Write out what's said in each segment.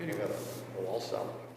Anyway, we'll all sell it.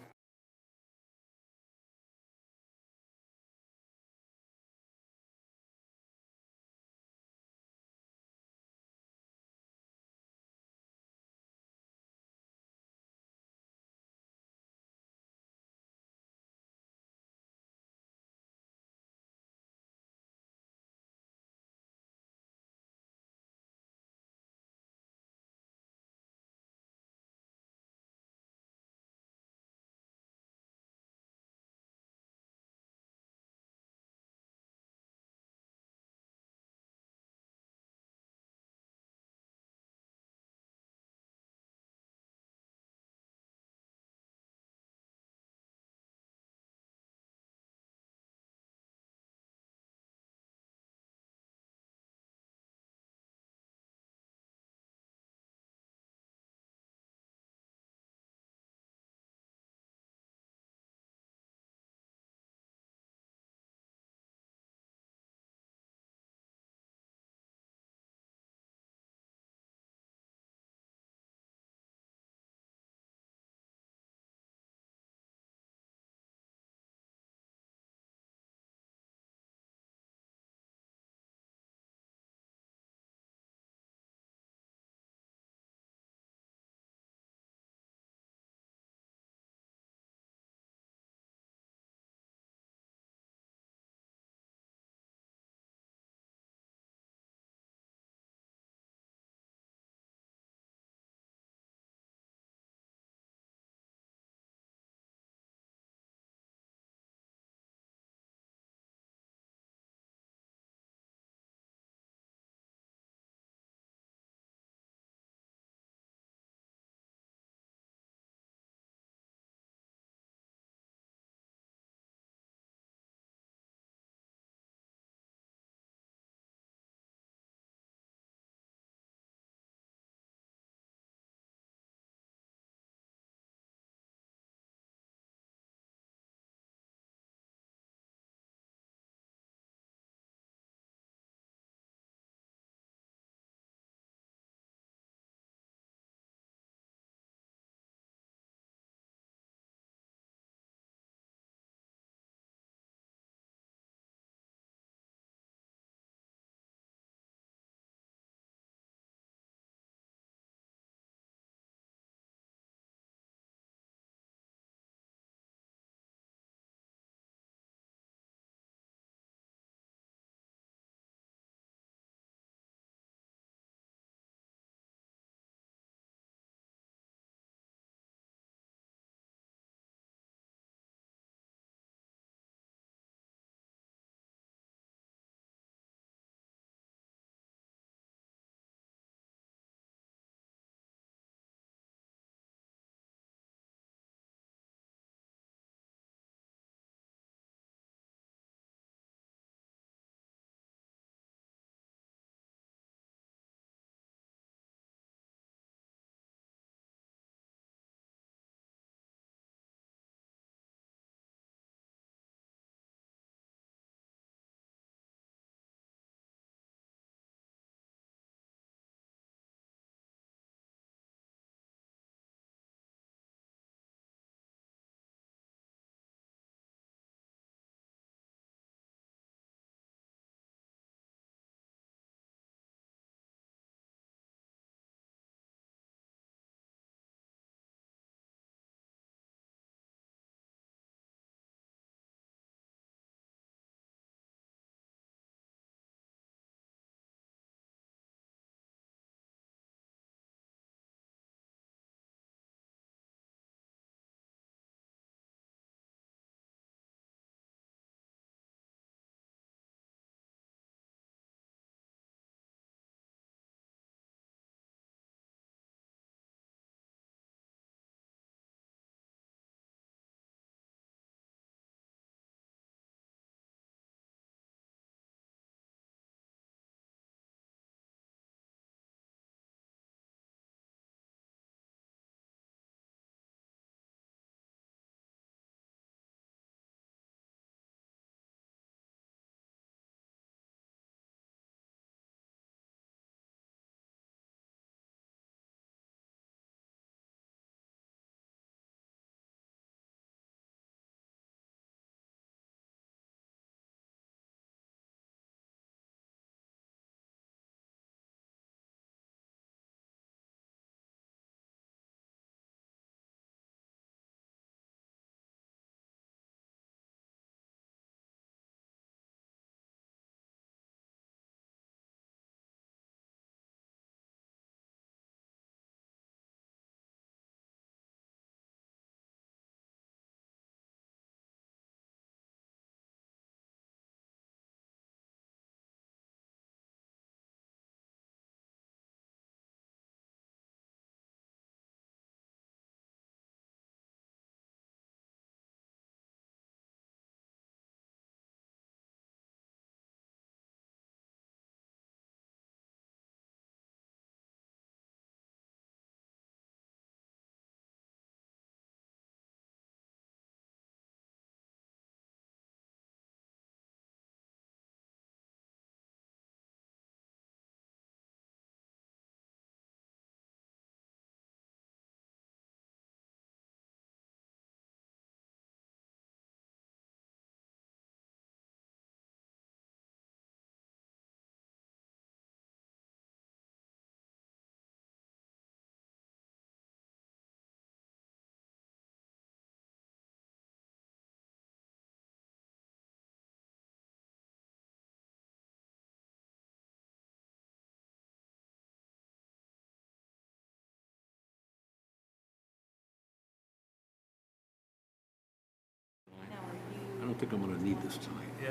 think I'm gonna need this tonight. Yeah.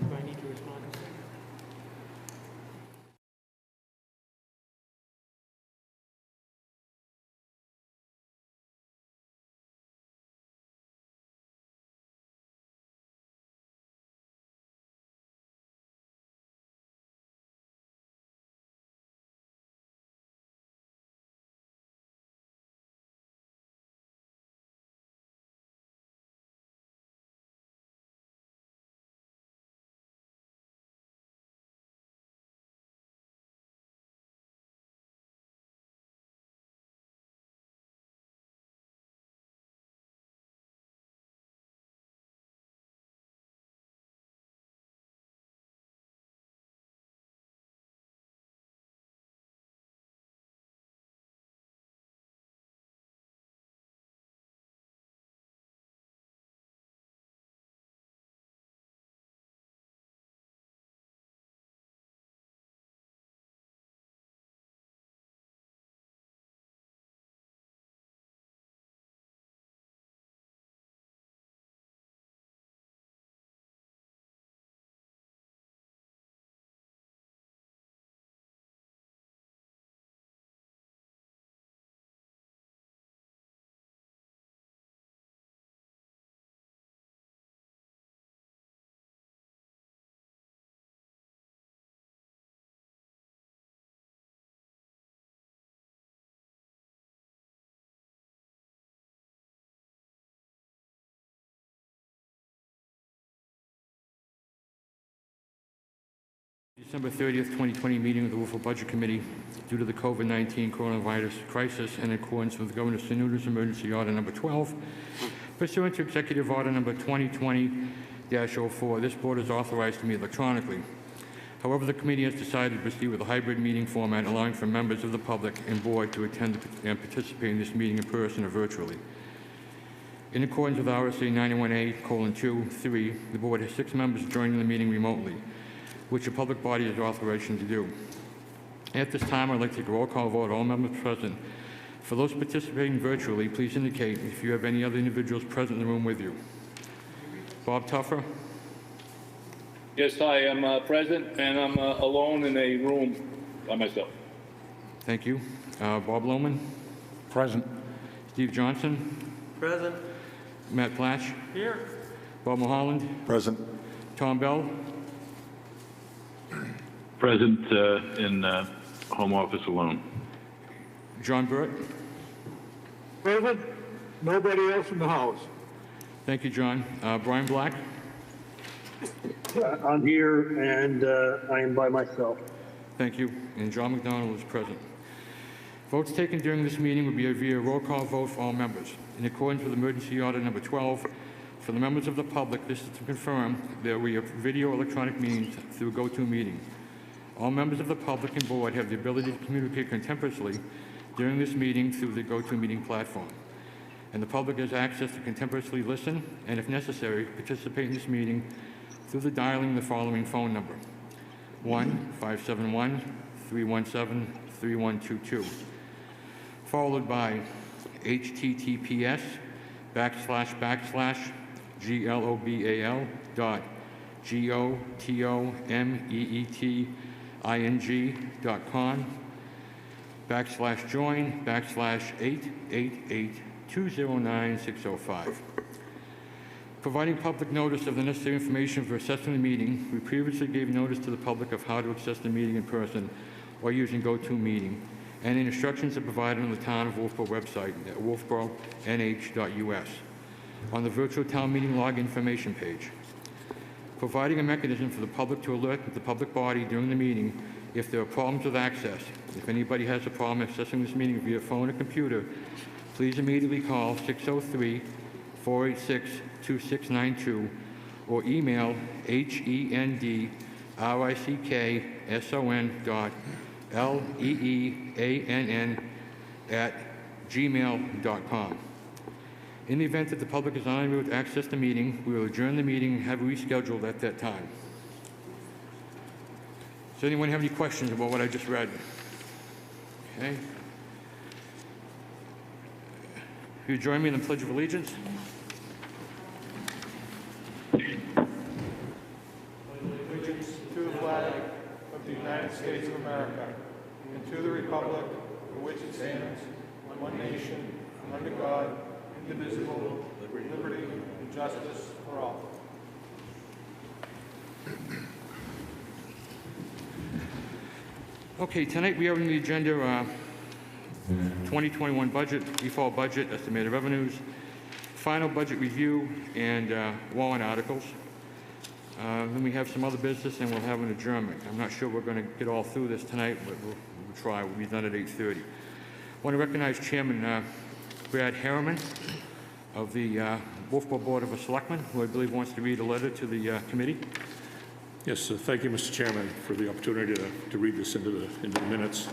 Do I need to respond to that? December 30th, 2020 meeting of the Wolfeboro Budget Committee. Due to the COVID-19 coronavirus crisis and in accordance with Governor Sununu's Emergency Order Number 12, pursuant to Executive Order Number 2020-04, this board is authorized to meet electronically. However, the committee has decided to proceed with a hybrid meeting format, allowing for members of the public and board to attend and participate in this meeting in person or virtually. In accordance with RSA 91A:2(3), the board has 6 members joining the meeting remotely, which a public body has authorization to do. At this time, I'd like to take a roll call vote, all members present. For those participating virtually, please indicate if you have any other individuals present in the room with you. Bob Tuffer? Yes, hi, I'm present, and I'm alone in a room by myself. Thank you. Bob Lohman? Present. Steve Johnson? Present. Matt Flash? Here. Bob Mulholland? Present. Tom Bell? Present in home office alone. John Burt? Present. Nobody else in the house. Thank you, John. Brian Black? I'm here and I am by myself. Thank you. And John McDonald is present. Votes taken during this meeting will be via roll call vote for all members. In accordance with Emergency Order Number 12, for the members of the public, this is to confirm that we have video electronic meetings through GoToMeeting. All members of the public and board have the ability to communicate contemporaneously during this meeting through the GoToMeeting platform. And the public has access to contemporaneously listen and, if necessary, participate in this meeting through the dialing the following phone number: 1-571-317-3122, followed by https://global.jomeeting.com/join/888-209-605. Providing public notice of the necessary information for accessing the meeting, we previously gave notice to the public of how to access the meeting in person or using GoToMeeting, and the instructions are provided on the Town of Wolfeboro website at wolfeboronh.us on the virtual town meeting log information page. Providing a mechanism for the public to alert the public body during the meeting if there are problems with access. If anybody has a problem accessing this meeting via phone or computer, please immediately call 603-486-2692 or email hendrickson.leeann@gmail.com. In the event that the public is unable to access the meeting, we will adjourn the meeting and have it rescheduled at that time. Does anyone have any questions about what I just read? Okay. Will you join me in the Pledge of Allegiance? States of America and to the republic for which it stands, one nation, under God, indivisible, with liberty and justice for all. Okay, tonight we have on the agenda 2021 budget, default budget, estimated revenues, final budget review, and warrant articles. Then we have some other business, and we'll have an adjournment. I'm not sure we're going to get all through this tonight, but we'll try. We'll be done at 8:30. I want to recognize Chairman Brad Harriman of the Wolfeboro Board of Selectmen, who I believe wants to read a letter to the committee. Yes, thank you, Mr. Chairman, for the opportunity to read this into the minutes.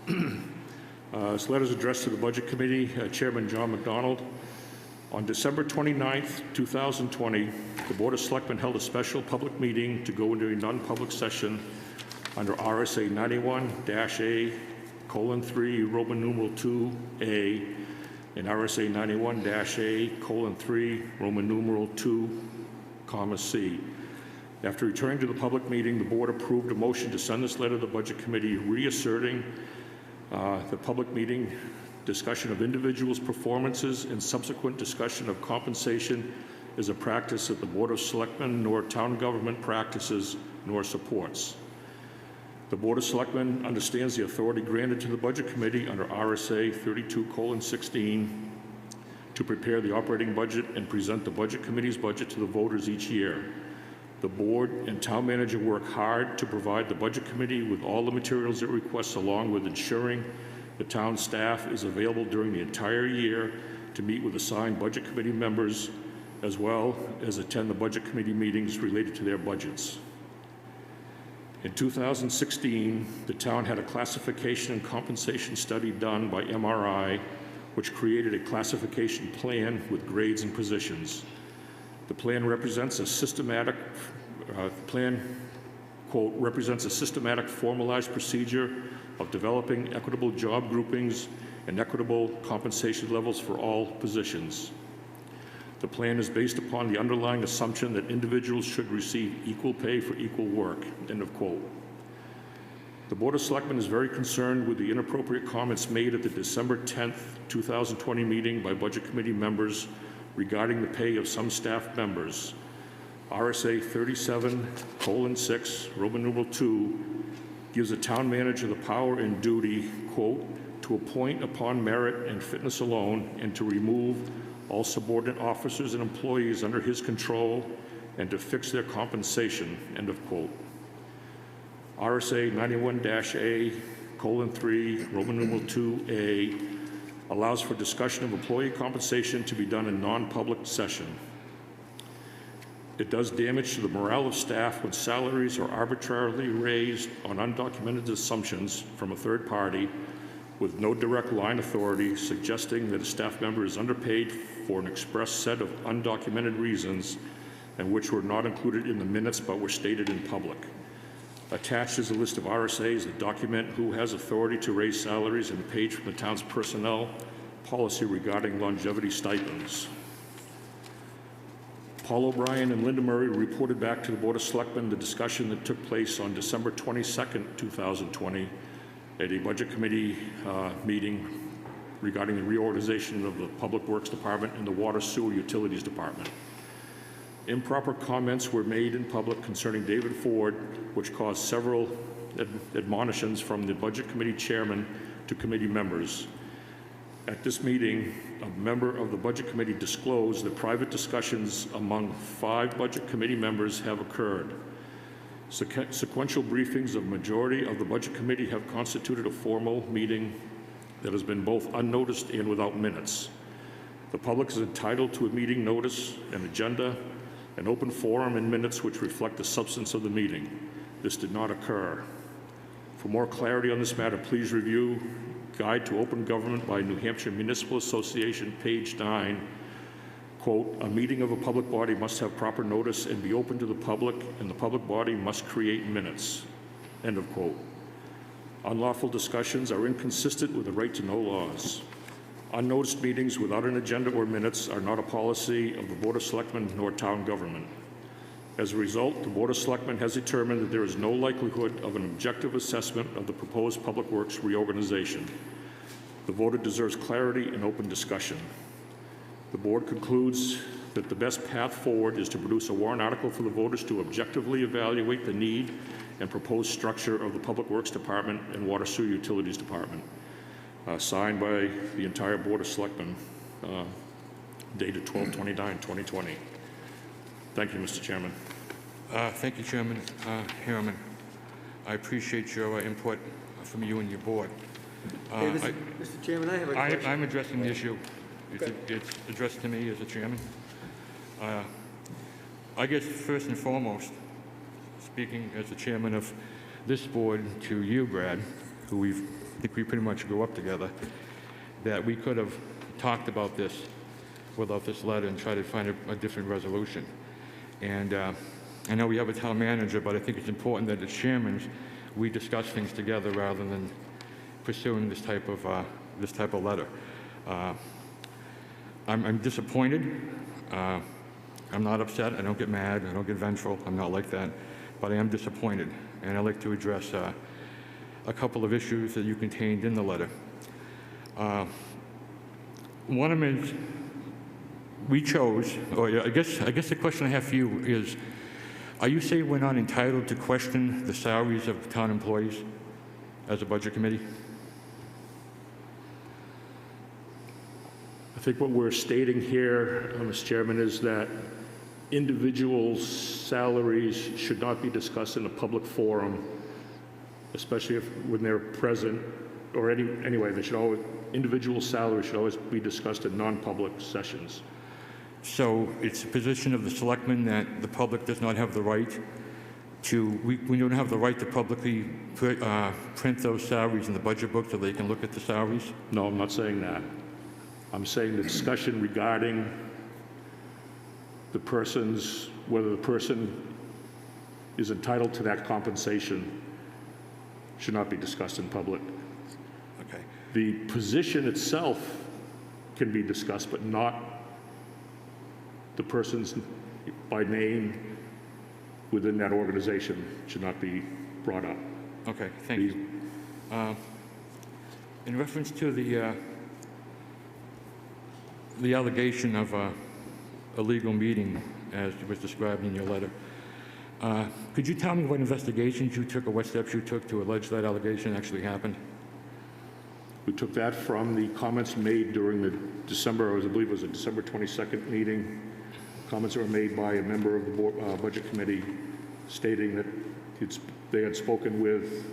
This letter is addressed to the Budget Committee, Chairman John McDonald. On December 29th, 2020, the Board of Selectmen held a special public meeting to go into a non-public session under RSA 91-A:3, Roman numeral 2A, and RSA 91-A:3, Roman numeral 2, C. After returning to the public meeting, the board approved a motion to send this letter to the Budget Committee reasserting the public meeting discussion of individuals' performances and subsequent discussion of compensation is a practice that the Board of Selectmen nor town government practices nor supports. The Board of Selectmen understands the authority granted to the Budget Committee under RSA 32:16 to prepare the operating budget and present the Budget Committee's budget to the voters each year. The board and town manager work hard to provide the Budget Committee with all the materials it requests, along with ensuring the town staff is available during the entire year to meet with assigned Budget Committee members, as well as attend the Budget Committee meetings related to their budgets. In 2016, the town had a classification and compensation study done by MRI, which created a classification plan with grades and positions. The plan represents a systematic, represents a systematic formalized procedure of developing equitable job groupings and equitable compensation levels for all positions. The plan is based upon the underlying assumption that individuals should receive equal pay for equal work, end of quote. The Board of Selectmen is very concerned with the inappropriate comments made at the December 10th, 2020 meeting by Budget Committee members regarding the pay of some staff members. RSA 37:6, Roman numeral 2, gives the town manager the power and duty, quote, to appoint upon merit and fitness alone and to remove all subordinate officers and employees under his control and to fix their compensation, end of quote. RSA 91-A:3, Roman numeral 2A, allows for discussion of employee compensation to be done in non-public session. It does damage to the morale of staff when salaries are arbitrarily raised on undocumented assumptions from a third party with no direct line authority, suggesting that a staff member is underpaid for an express set of undocumented reasons and which were not included in the minutes but were stated in public. Attached is a list of RSAs that document who has authority to raise salaries and a page from the town's personnel policy regarding longevity stipends. Paul O'Brien and Linda Murray reported back to the Board of Selectmen the discussion that took place on December 22nd, 2020 at a Budget Committee meeting regarding the reorganization of the Public Works Department and the Water Sewer Utilities Department. Improper comments were made in public concerning David Ford, which caused several admonitions from the Budget Committee chairman to committee members. At this meeting, a member of the Budget Committee disclosed that private discussions among 5 Budget Committee members have occurred. Sequential briefings of majority of the Budget Committee have constituted a formal meeting that has been both unnoticed and without minutes. The public is entitled to a meeting notice, an agenda, an open forum, and minutes which reflect the substance of the meeting. This did not occur. For more clarity on this matter, please review Guide to Open Government by New Hampshire Municipal Association, page 9. Quote, a meeting of a public body must have proper notice and be open to the public, and the public body must create minutes, end of quote. Unlawful discussions are inconsistent with the right to know laws. Unnoticed meetings without an agenda or minutes are not a policy of the Board of Selectmen nor town government. As a result, the Board of Selectmen has determined that there is no likelihood of an objective assessment of the proposed Public Works reorganization. The voter deserves clarity and open discussion. The board concludes that the best path forward is to produce a warrant article for the voters to objectively evaluate the need and proposed structure of the Public Works Department and Water Sewer Utilities Department, signed by the entire Board of Selectmen, dated 12/29/2020. Thank you, Mr. Chairman. Thank you, Chairman Harriman. I appreciate your input from you and your board. Hey, Mr. Chairman, I have a question. I'm addressing the issue. It's addressed to me as a chairman. I guess first and foremost, speaking as the chairman of this board to you, Brad, who I think we pretty much grew up together, that we could have talked about this without this letter and tried to find a different resolution. And I know we have a town manager, but I think it's important that as chairmen, we discuss things together rather than pursuing this type of letter. I'm disappointed. I'm not upset. I don't get mad. I don't get vengeful. I'm not like that. But I am disappointed, and I'd like to address a couple of issues that you contained in the letter. One of them is we chose, or I guess the question I have for you is, are you saying we're not entitled to question the salaries of town employees as a budget committee? I think what we're stating here, Mr. Chairman, is that individuals' salaries should not be discussed in a public forum, especially when they're present, or anyway, individual salaries should always be discussed in non-public sessions. So it's a position of the selectmen that the public does not have the right to, we don't have the right to publicly print those salaries in the budget book so they can look at the salaries? No, I'm not saying that. I'm saying the discussion regarding whether the person is entitled to that compensation should not be discussed in public. Okay. The position itself can be discussed, but not the person's by name within that organization should not be brought up. Okay, thank you. In reference to the allegation of a illegal meeting, as was described in your letter, could you tell me what investigations you took or what steps you took to allege that allegation actually happened? We took that from the comments made during the December 22nd meeting. Comments that were made by a member of the Budget Committee stating that they had spoken with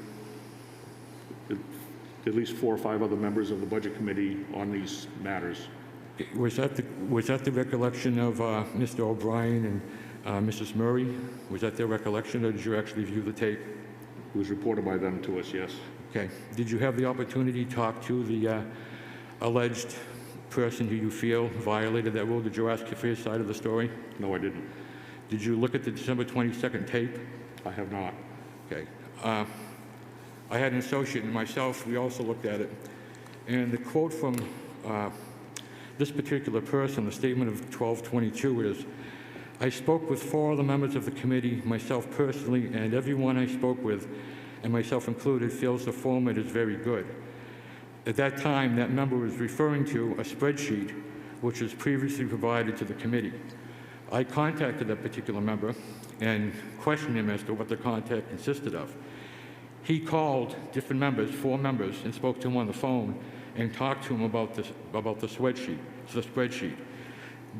at least 4 or 5 other members of the Budget Committee on these matters. Was that the recollection of Mr. O'Brien and Mrs. Murray? Was that their recollection, or did you actually view the tape? It was reported by them to us, yes. Okay. Did you have the opportunity to talk to the alleged person who you feel violated that rule? Did you ask for his side of the story? No, I didn't. Did you look at the December 22nd tape? I have not. Okay. I had an associate and myself, we also looked at it. And the quote from this particular person, the statement of 12/22 is, I spoke with 4 other members of the committee, myself personally, and everyone I spoke with, and myself included, feels the format is very good. At that time, that member was referring to a spreadsheet which was previously provided to the committee. I contacted that particular member and questioned him as to what the contact consisted of. He called different members, 4 members, and spoke to him on the phone and talked to him about the spreadsheet. So the spreadsheet.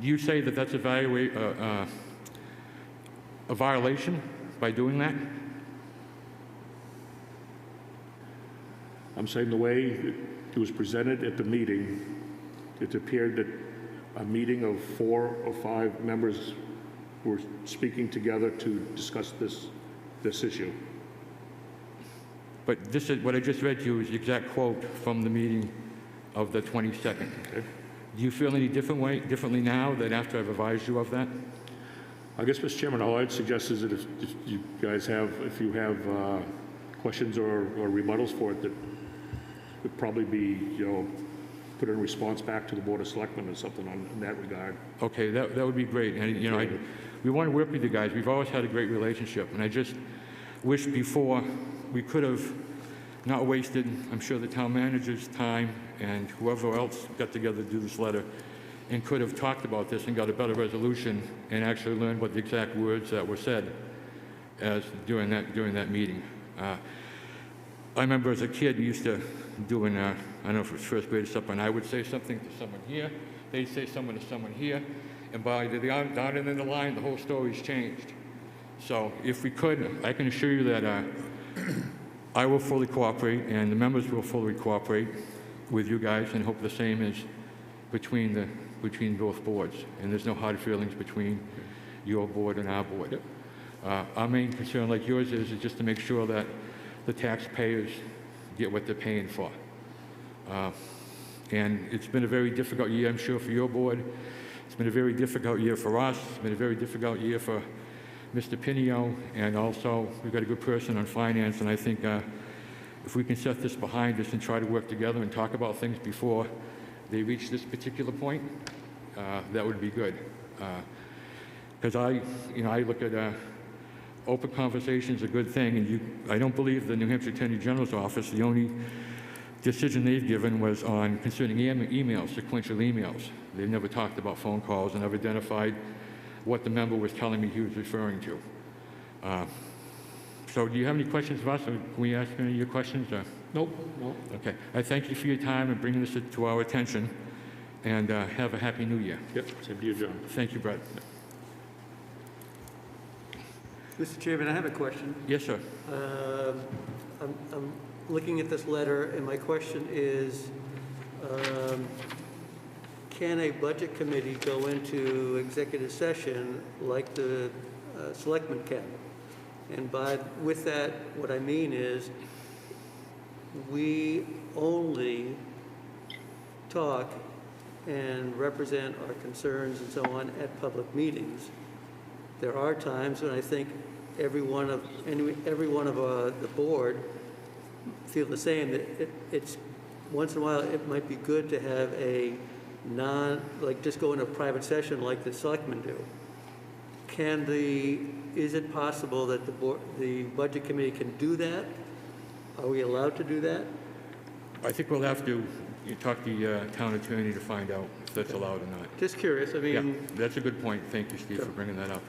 Do you say that that's a violation by doing that? I'm saying the way it was presented at the meeting, it appeared that a meeting of 4 or 5 members were speaking together to discuss this issue. But this is what I just read to you is the exact quote from the meeting of the 22nd. Okay. Do you feel any differently now than after I've advised you of that? I guess, Mr. Chairman, all I'd suggest is that if you guys have questions or rebuttals for it, that would probably be, put in response back to the Board of Selectmen or something in that regard. Okay, that would be great. And, we want to work with you guys. We've always had a great relationship, and I just wish before we could have not wasted, I'm sure, the town manager's time and whoever else got together to do this letter, and could have talked about this and got a better resolution and actually learned what the exact words that were said during that meeting. I remember as a kid, we used to do I don't know if it was first grade or something, and I would say something to someone here, they'd say something to someone here, and by the down and in the line, the whole story's changed. So if we could, I can assure you that I will fully cooperate, and the members will fully cooperate with you guys, and hope the same is between both boards, and there's no hard feelings between your board and our board. Our main concern, like yours is just to make sure that the taxpayers get what they're paying for. And it's been a very difficult year, I'm sure, for your board. It's been a very difficult year for us. It's been a very difficult year for Mr. Pinio, and also we've got a good person on finance, and I think if we can set this behind us and try to work together and talk about things before they reach this particular point, that would be good. Because I look at open conversation is a good thing, and I don't believe the New Hampshire Attorney General's office, the only decision they've given was on concerning emails, sequential emails. They've never talked about phone calls and never identified what the member was telling me he was referring to. So do you have any questions of us? Or can we ask any of your questions? Nope. No. Okay. I thank you for your time and bringing this to our attention, and have a happy new year. Yep, same to you, John. Thank you, Brett. Mr. Chairman, I have a question. Yes, sir. I'm looking at this letter, and my question is, can a budget committee go into executive session like the Selectment Cabinet? And with that, what I mean is, we only talk and represent our concerns and so on at public meetings. There are times when I think every one of the board feel the same, that it's once in a while it might be good to have a just go into a private session like the selectmen do. Is it possible that the budget committee can do that? Are we allowed to do that? I think we'll have to talk to the town attorney to find out if that's allowed or not. Just curious, I mean. Yeah, that's a good point. Thank you, Steve, for bringing that up.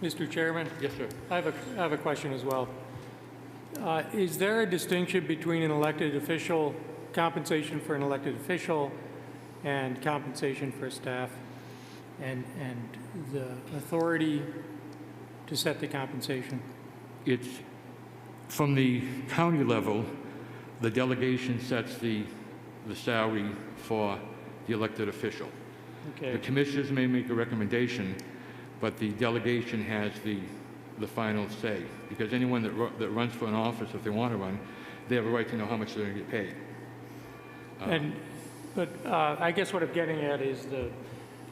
Mr. Chairman, Yes, sir. I have a question as well. Is there a distinction between an elected official, compensation for an elected official, and compensation for staff, and the authority to set the compensation? It's from the county level, the delegation sets the salary for the elected official. Okay. The commissioners may make a recommendation, but the delegation has the final say, because anyone that runs for an office, if they want to run, they have a right to know how much they're going to get paid. But I guess what I'm getting at is the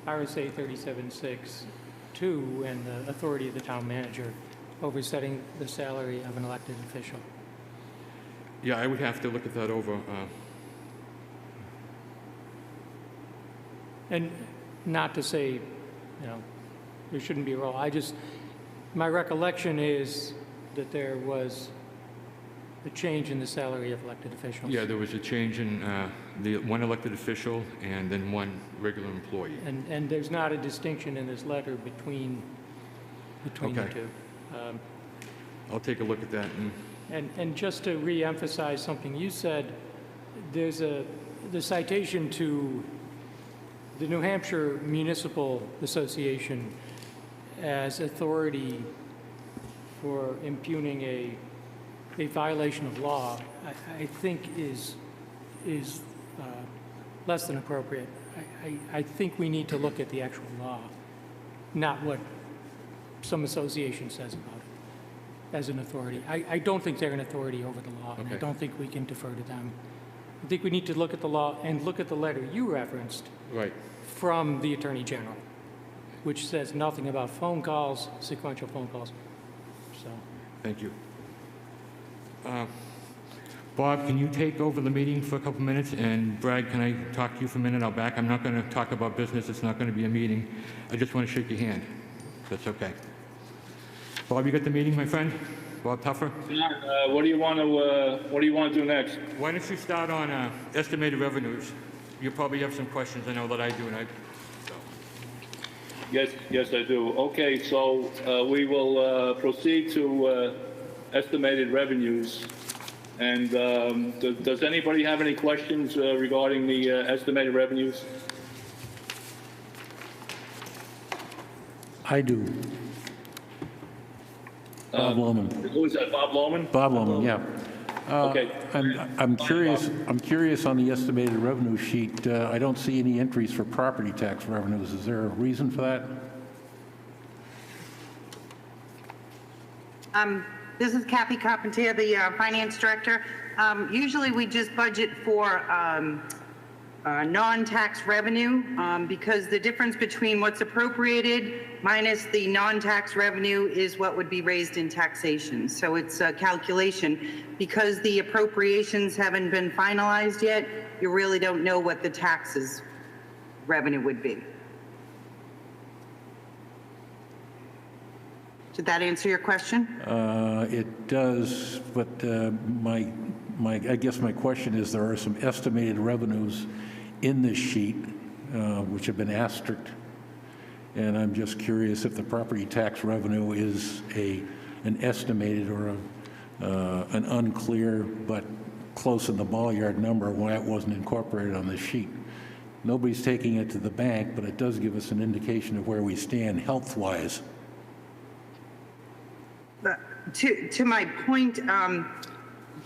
RSA 37.6.2 and the authority of the town manager over setting the salary of an elected official. Yeah, I would have to look at that over. And not to say, there shouldn't be a role. My recollection is that there was a change in the salary of elected officials. Yeah, there was a change in the one elected official and then one regular employee. And there's not a distinction in this letter between the two. I'll take a look at that. And just to re-emphasize something you said, there's the citation to the New Hampshire Municipal Association as authority for impugning a violation of law, I think is less than appropriate. I think we need to look at the actual law, not what some association says about it as an authority. I don't think they're an authority over the law, and I don't think we can defer to them. I think we need to look at the law and look at the letter you referenced from the Attorney General, which says nothing about phone calls, sequential phone calls. So, Thank you. Bob, can you take over the meeting for a couple minutes? And Brad, can I talk to you for a minute? I'll back. I'm not going to talk about business. It's not going to be a meeting. I just want to shake your hand. That's okay. Bob, you got the meeting, my friend? Bob Tuffer? What do you want to do next? Why don't you start on estimated revenues? You probably have some questions. I know that I do, and Yes, I do. Okay, so we will proceed to estimated revenues. And does anybody have any questions regarding the estimated revenues? I do. Bob Lohman. Who is that, Bob Lohman? Bob Lohman, yeah. Okay. I'm curious on the estimated revenue sheet. I don't see any entries for property tax revenues. Is there a reason for that? This is Kathy Carpentier, the finance director. Usually we just budget for non-tax revenue because the difference between what's appropriated minus the non-tax revenue is what would be raised in taxation. So it's a calculation. Because the appropriations haven't been finalized yet, you really don't know what the taxes revenue would be. Did that answer your question? It does, but I guess my question is, there are some estimated revenues in this sheet which have been asterisked, and I'm just curious if the property tax revenue is an estimated or an unclear but close in the ball-yard number, why it wasn't incorporated on this sheet. Nobody's taking it to the bank, but it does give us an indication of where we stand health-wise. To my point,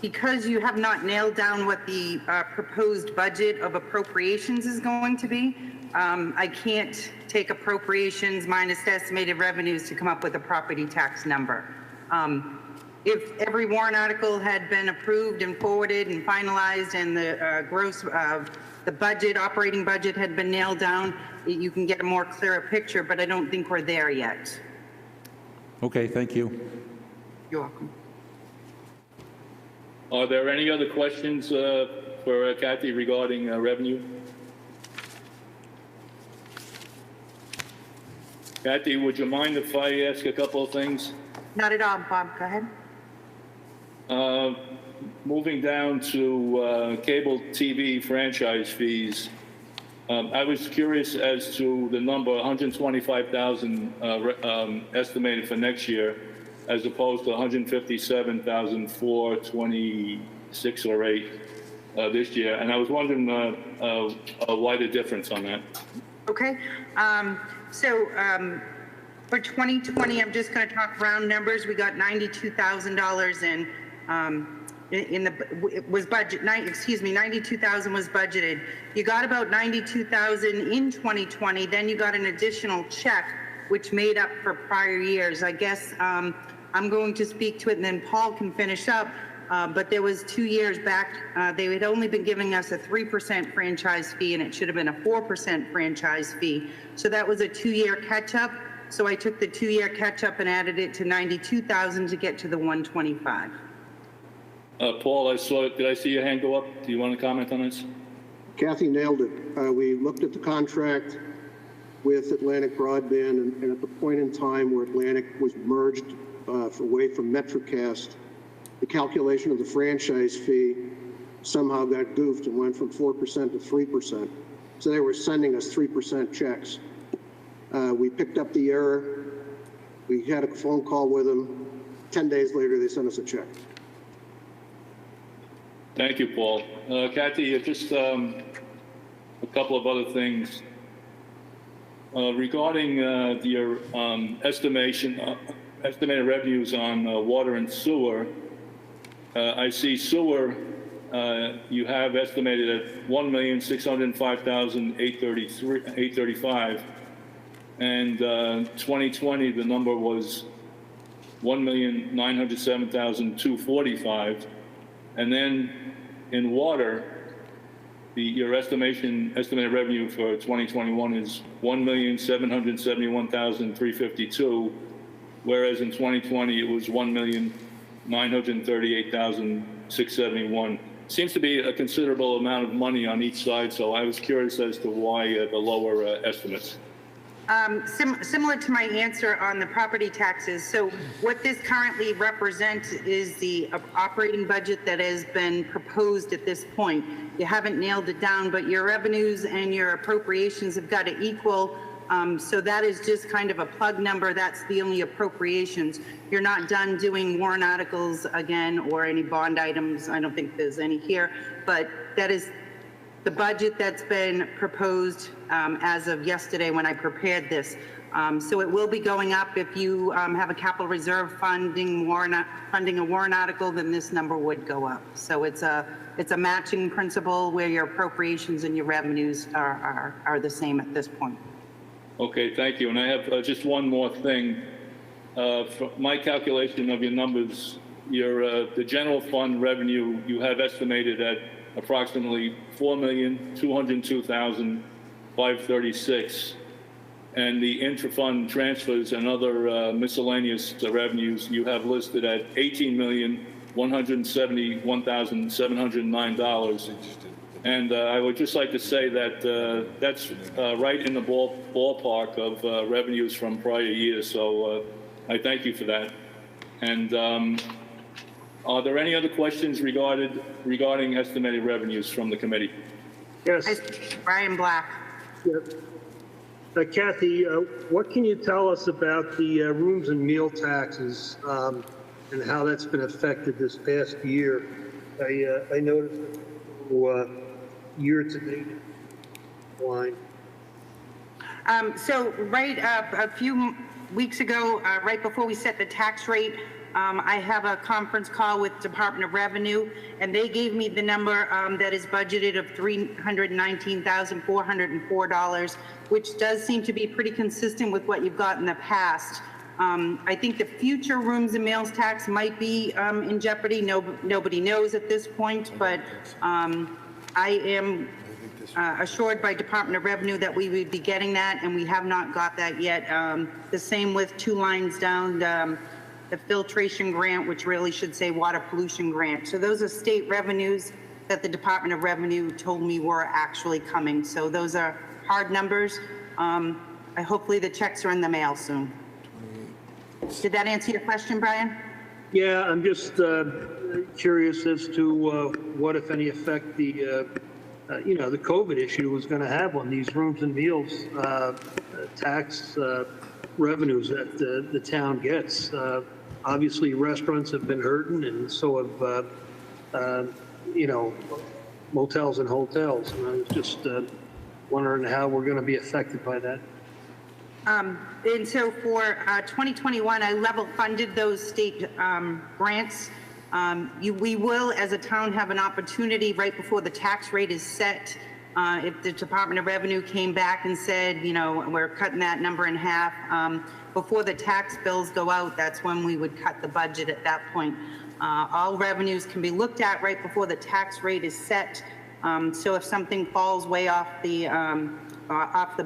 because you have not nailed down what the proposed budget of appropriations is going to be, I can't take appropriations minus estimated revenues to come up with a property tax number. If every warrant article had been approved and forwarded and finalized and the gross the budget, operating budget had been nailed down, you can get a more clearer picture, but I don't think we're there yet. Okay, thank you. You're welcome. Are there any other questions for Kathy regarding revenue? Kathy, would you mind if I ask a couple of things? Not at all, Bob. Go ahead. Moving down to cable TV franchise fees, I was curious as to the number 125,000 estimated for next year, as opposed to 157,426 or 8 this year, and I was wondering why the difference on that. Okay. For 2020, I'm just going to talk round numbers. We got $92,000 in the it was budget. $92,000 was budgeted. You got about $92,000 in 2020. Then you got an additional check, which made up for prior years. I guess I'm going to speak to it, and then Paul can finish up. But there was 2 years back, they had only been giving us a 3% franchise fee, and it should have been a 4% franchise fee. So that was a 2-year catch-up. So I took the 2-year catch-up and added it to 92,000 to get to the 125. Paul, did I see your hand go up? Do you want to comment on this? Kathy nailed it. We looked at the contract with Atlantic Broadband, and at the point in time where Atlantic was merged away from MetroCast, the calculation of the franchise fee somehow got goofed and went from 4% to 3%. So they were sending us 3% checks. We picked up the error. We had a phone call with them. 10 days later, they sent us a check. Thank you, Paul. Kathy, just a couple of other things. Regarding your estimated revenues on water and sewer, I see sewer, you have estimated at $1,605,835, and 2020 the number was $1,907,245, and then in water, your estimated revenue for 2021 is $1,771,352, whereas in 2020 it was $1,507,000. $938,671. Seems to be a considerable amount of money on each side, so I was curious as to why the lower estimates. Similar to my answer on the property taxes, so what this currently represents is the operating budget that has been proposed at this point. You haven't nailed it down, but your revenues and your appropriations have got to equal. So that is just kind of a plug number. That's the only appropriations. You're not done doing warrant articles again or any bond items. I don't think there's any here, but that is the budget that's been proposed as of yesterday when I prepared this. So it will be going up. If you have a capital reserve funding a warrant article, then this number would go up. So it's a matching principle where your appropriations and your revenues are the same at this point. Okay, thank you. And I have just one more thing. For my calculation of your numbers, the general fund revenue you have estimated at approximately $4,202,536, and the intra-fund transfers and other miscellaneous revenues you have listed at $18,171,709. And I would just like to say that that's right in the ballpark of revenues from prior years. So I thank you for that. And are there any other questions regarding estimated revenues from the committee? Yes. Brian Black. Kathy, what can you tell us about the rooms and meal taxes and how that's been affected this past year? I noticed year-to-date line. So right a few weeks ago, right before we set the tax rate, I have a conference call with Department of Revenue, and they gave me the number that is budgeted of $319,404, which does seem to be pretty consistent with what you've got in the past. I think the future rooms and meals tax might be in jeopardy. Nobody knows at this point, but I am assured by Department of Revenue that we would be getting that, and we have not got that yet. The same with 2 lines down, the filtration grant, which really should say water pollution grant. So those are state revenues that the Department of Revenue told me were actually coming. So those are hard numbers. Hopefully the checks are in the mail soon. Did that answer your question, Brian? Yeah, I'm just curious as to what, if any, effect the the COVID issue was going to have on these rooms and meals tax revenues that the town gets. Obviously, restaurants have been hurting, and so have motels and hotels. And I was just wondering how we're going to be affected by that. And so for 2021, I level funded those state grants. We will, as a town, have an opportunity right before the tax rate is set. If the Department of Revenue came back and said, we're cutting that number in half, before the tax bills go out, that's when we would cut the budget at that point. All revenues can be looked at right before the tax rate is set. So if something falls way off the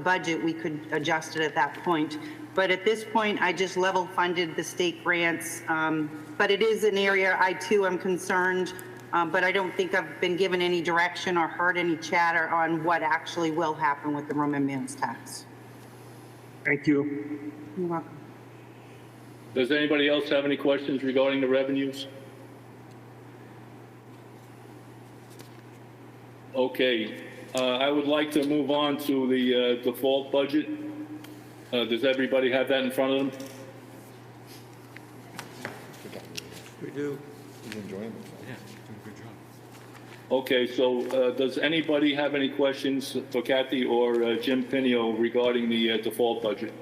budget, we could adjust it at that point. But at this point, I just level funded the state grants. But it is an area I too am concerned, but I don't think I've been given any direction or heard any chatter on what actually will happen with the room and meals tax. Thank you. You're welcome. Does anybody else have any questions regarding the revenues? Okay, I would like to move on to the default budget. Does everybody have that in front of them? We do. Okay, so does anybody have any questions for Kathy or Jim Pinio regarding the default budget?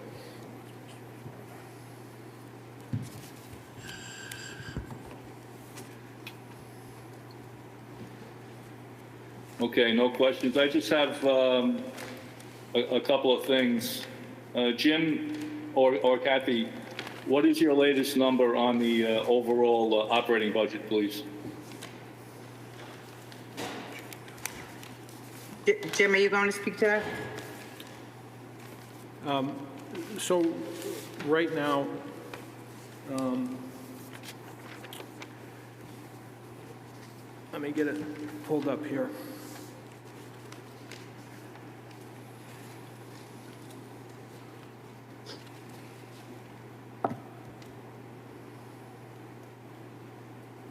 Okay, no questions. I just have a couple of things. Jim or Kathy, what is your latest number on the overall operating budget, please? Jim, are you going to speak to that? So right now, Let me get it pulled up here.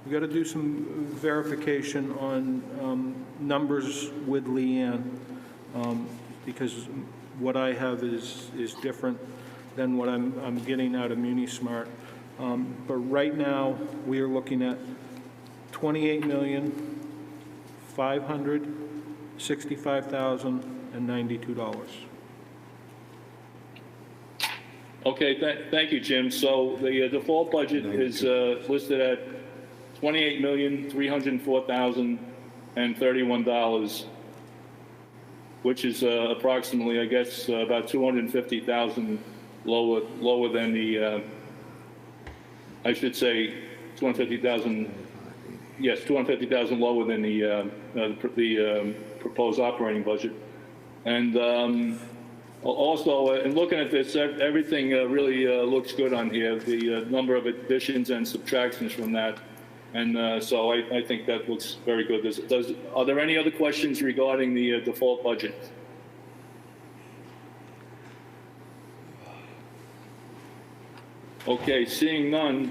We got to do some verification on numbers with Leanne, because what I have is different than what I'm getting out of MuniSmart. But right now, we are looking at $28,565,092. Okay, thank you, Jim. So the default budget is listed at $28,304,031, which is approximately, I guess, about 250,000 lower than the, I should say, 250,000. Yes, 250,000 lower than the proposed operating budget. And also, in looking at this, everything really looks good on here. The number of additions and subtractions from that. And so I think that looks very good. Are there any other questions regarding the default budget? Okay, seeing none,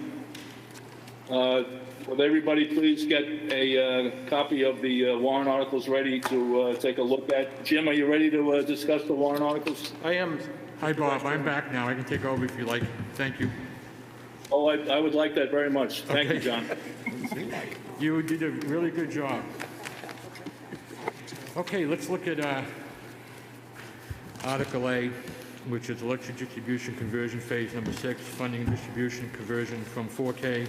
would everybody please get a copy of the warrant articles ready to take a look at? Jim, are you ready to discuss the warrant articles? I am. Hi, Bob. I'm back now. I can take over if you like. Thank you. Oh, I would like that very much. Thank you, John. You did a really good job. Okay, let's look at Article A, which is electric distribution conversion phase number 6, funding and distribution conversion from 4K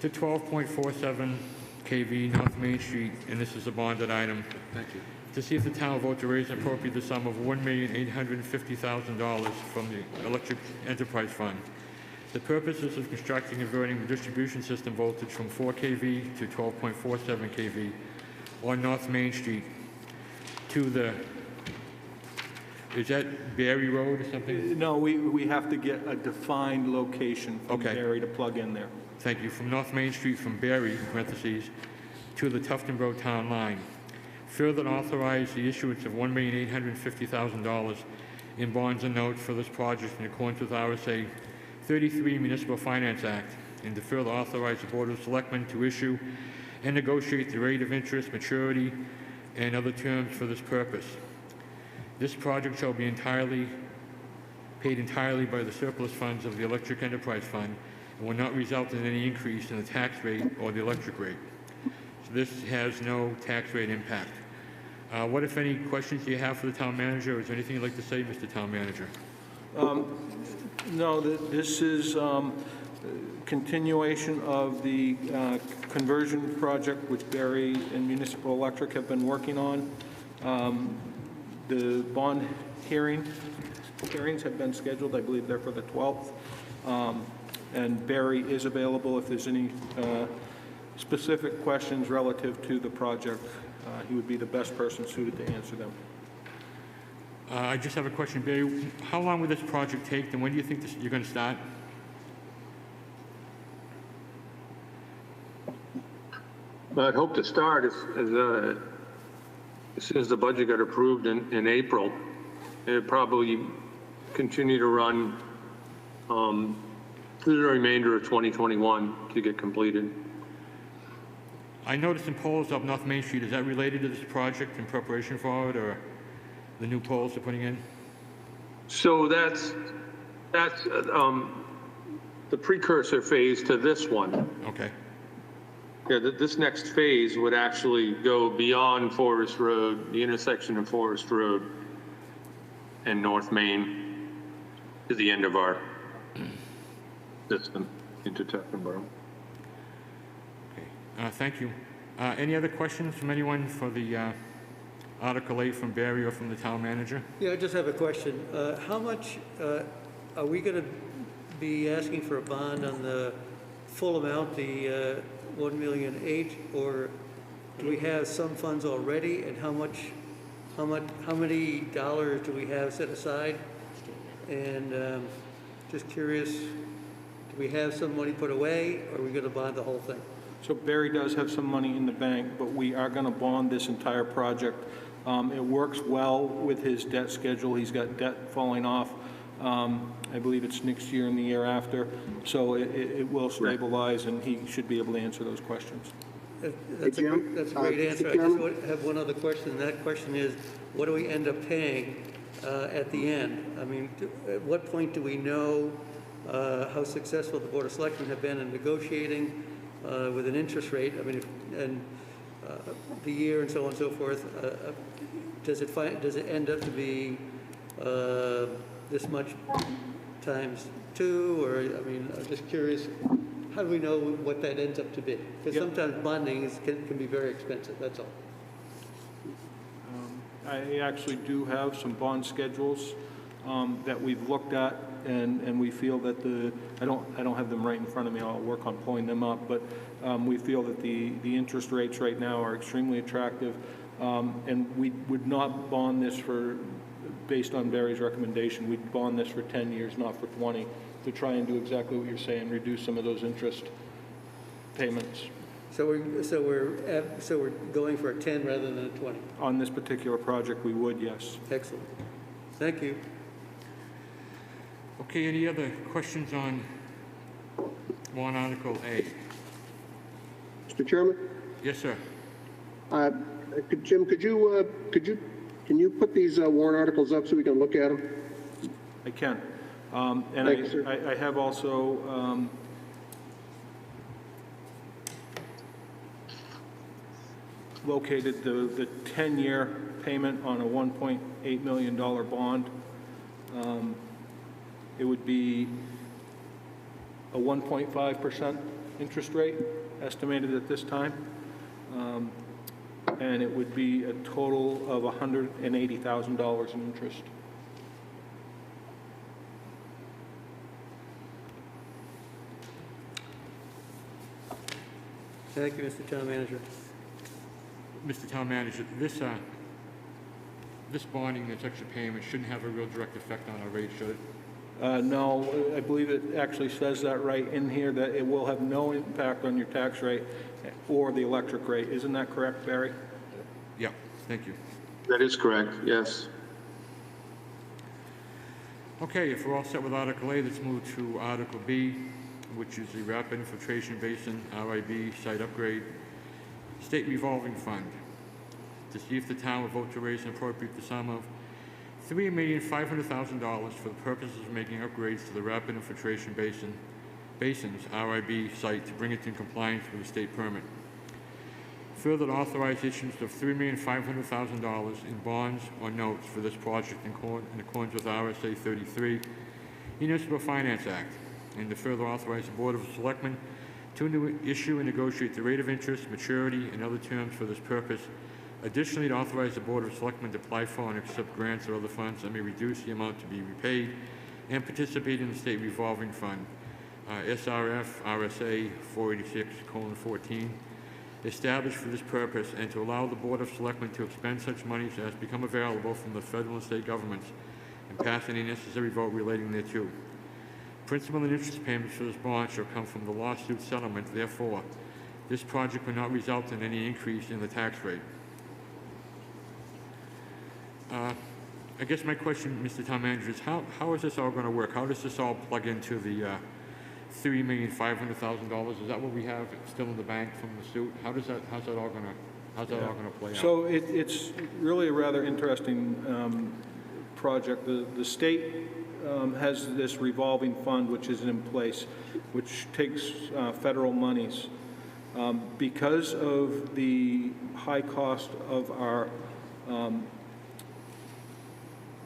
to 12.47 kV North Main Street, and this is a bonded item. Thank you. To see if the town will vote to raise and appropriate the sum of $1,850,000 from the Electric Enterprise Fund. The purpose is of constructing and converting the distribution system voltage from 4 kV to 12.47 kV on North Main Street to the, is that Berry Road or something? No, we have to get a defined location from Okay. Barry to plug in there. Thank you. From North Main Street from Berry, in parentheses, to the Tufton Road Town Line. Further authorize the issuance of $1,850,000 in bonds and notes for this project in accordance with RSA 33 Municipal Finance Act, and to further authorize the Board of Selectmen to issue and negotiate the rate of interest, maturity, and other terms for this purpose. This project shall be paid entirely by the surplus funds of the Electric Enterprise Fund and will not result in any increase in the tax rate or the electric rate. So this has no tax rate impact. What, if any, questions do you have for the town manager, or is there anything you'd like to say, Mr. Town Manager? No, this is continuation of the conversion project which Barry and Municipal Electric have been working on. The bond hearings have been scheduled. I believe they're for the 12th. And Barry is available if there's any specific questions relative to the project. He would be the best person suited to answer them. I just have a question, Barry. How long will this project take, and when do you think you're going to start? I'd hope to start as soon as the budget got approved in April. It'd probably continue to run through the remainder of 2021 to get completed. I noticed some poles up North Main Street. Is that related to this project in preparation for it, or the new poles they're putting in? So that's the precursor phase to this one. Okay. Yeah, this next phase would actually go beyond Forest Road, the intersection of Forest Road and North Main to the end of our system into Tuftonboro. Okay. Thank you. Any other questions from anyone for the Article 8 from Barry or from the town manager? Yeah, I just have a question. How much are we going to be asking for a bond on the full amount, the 1.8 million, or do we have some funds already? And how many dollars do we have set aside? And just curious, do we have some money put away, or are we going to bond the whole thing? So Barry does have some money in the bank, but we are going to bond this entire project. It works well with his debt schedule. He's got debt falling off. I believe it's next year and the year after. So it will stabilize, and he should be able to answer those questions. That's a Jim? that's a great Mr. answer. I Chairman? just have one other question, and that question is, what do we end up paying at the end? I mean, at what point do we know how successful the Board of Selectmen have been in negotiating with an interest rate? I mean, and the year and so on and so forth. Does it end up to be this much times 2, or, I mean, I'm just curious, how do we know what that ends up to be? Because sometimes bonding can be very expensive, that's all. I actually do have some bond schedules that we've looked at, and we feel that I don't have them right in front of me, I'll work on pulling them up, but we feel that the interest rates right now are extremely attractive, and we would not bond this based on Barry's recommendation, we'd bond this for 10 years, not for 20, to try and do exactly what you're saying, reduce some of those interest payments. So we're going for a 10 rather than a 20. On this particular project, we would, yes. Excellent. Thank you. Okay, any other questions on warrant Article A? Mr. Chairman? Yes, sir. Jim, can you put these warrant articles up so we can look at them? I can. And Thank you, sir. I have also located the 10-year payment on a $1.8 million bond. It would be a 1.5% interest rate estimated at this time. And it would be a total of $180,000 in interest. Thank you, Mr. Town Manager. Mr. Town Manager, this bonding, this extra payment shouldn't have a real direct effect on our rate, should it? No, I believe it actually says that right in here, that it will have no impact on your tax rate or the electric rate. Isn't that correct, Barry? Yeah, thank you. That is correct, yes. Okay, if we're all set with Article A, let's move to Article B, which is the Rapid Infiltration Basin, RIB, site upgrade, State Revolving Fund, to see if the town will vote to raise and appropriate the sum of $3,500,000 for the purposes of making upgrades to the Rapid Infiltration Basin's RIB site to bring it in compliance with the state permit. Further, to authorize issuance of $3,500,000 in bonds or notes for this project in accordance with RSA 33, Municipal Finance Act, and to further authorize the Board of Selectmen to issue and negotiate the rate of interest, maturity, and other terms for this purpose. Additionally, to authorize the Board of Selectmen to apply for and accept grants or other funds that may reduce the amount to be repaid and participate in the State Revolving Fund, SRF RSA 486:14, established for this purpose, and to allow the Board of Selectmen to expend such monies as become available from the federal and state governments and pass any necessary vote relating thereto. Principal and interest payments for this bond shall come from the lawsuit settlement. Therefore, this project will not result in any increase in the tax rate. I guess my question, Mr. Town Manager, is how is this all going to work? How does this all plug into the $3,500,000? Is that what we have still in the bank from the suit? How's that all going to play out? So it's really a rather interesting project. The state has this revolving fund which is in place, which takes federal monies. Because of the high cost of our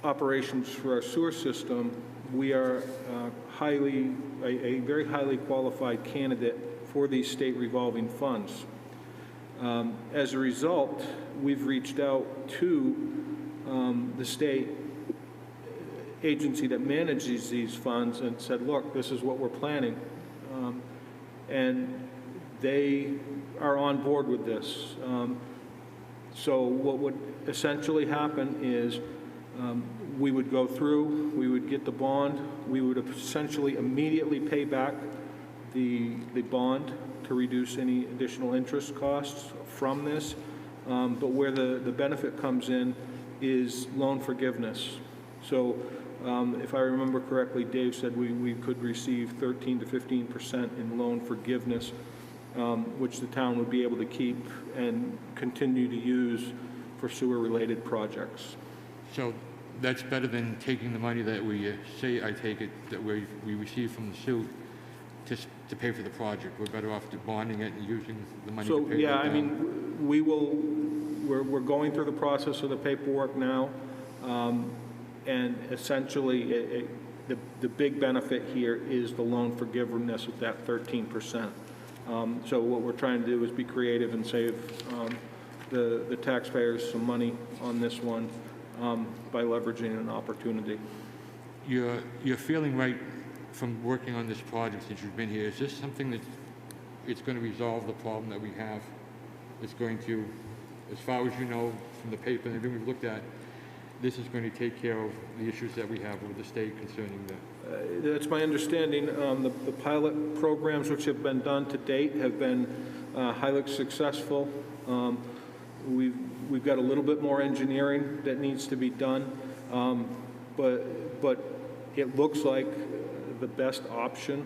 operations for our sewer system, we are a very highly qualified candidate for these state revolving funds. As a result, we've reached out to the state agency that manages these funds and said, look, this is what we're planning. And they are on board with this. So what would essentially happen is we would go through, we would get the bond, we would essentially immediately pay back the bond to reduce any additional interest costs from this. But where the benefit comes in is loan forgiveness. So if I remember correctly, Dave said we could receive 13 to 15% in loan forgiveness, which the town would be able to keep and continue to use for sewer-related projects. So that's better than taking the money that we say, I take it, that we receive from the suit to pay for the project. We're better off bonding it and using the money to So, pay yeah, it I down. mean, we're going through the process of the paperwork now, and essentially, the big benefit here is the loan forgiveness of that 13%. So what we're trying to do is be creative and save the taxpayers some money on this one by leveraging an opportunity. You're feeling right from working on this project since you've been here. Is this something that it's going to resolve the problem that we have? It's going to, as far as you know from the paper and everything we've looked at, this is going to take care of the issues that we have with the state concerning that. That's my understanding. The pilot programs which have been done to date have been highly successful. We've got a little bit more engineering that needs to be done, but it looks like the best option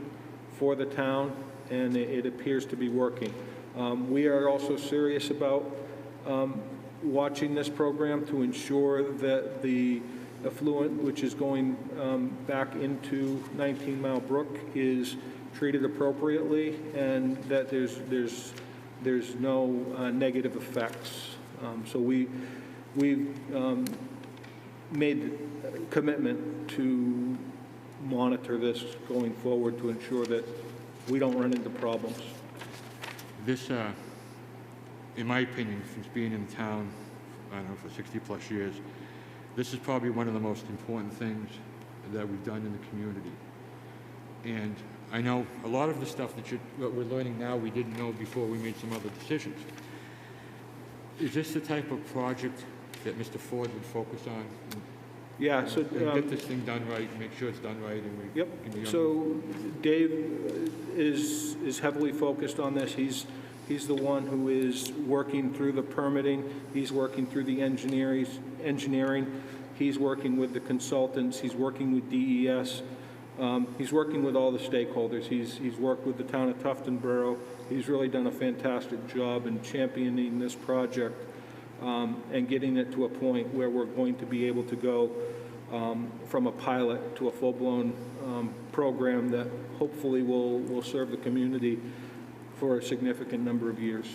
for the town, and it appears to be working. We are also serious about watching this program to ensure that the effluent which is going back into 19 Mile Brook is treated appropriately, and that there's no negative effects. So we've made a commitment to monitor this going forward to ensure that we don't run into problems. This, in my opinion, since being in town, I don't know, for 60-plus years, this is probably one of the most important things that we've done in the community. And I know a lot of the stuff that we're learning now we didn't know before we made some other decisions. Is this the type of project that Mr. Ford would focus on? Yeah, so... And get this thing done right, make sure it's done right, and we Yep. can be on. So Dave is heavily focused on this. He's the one who is working through the permitting. He's working through the engineering. He's working with the consultants. He's working with DES. He's working with all the stakeholders. He's worked with the town of Tuftonboro. He's really done a fantastic job in championing this project and getting it to a point where we're going to be able to go from a pilot to a full-blown program that hopefully will serve the community for a significant number of years.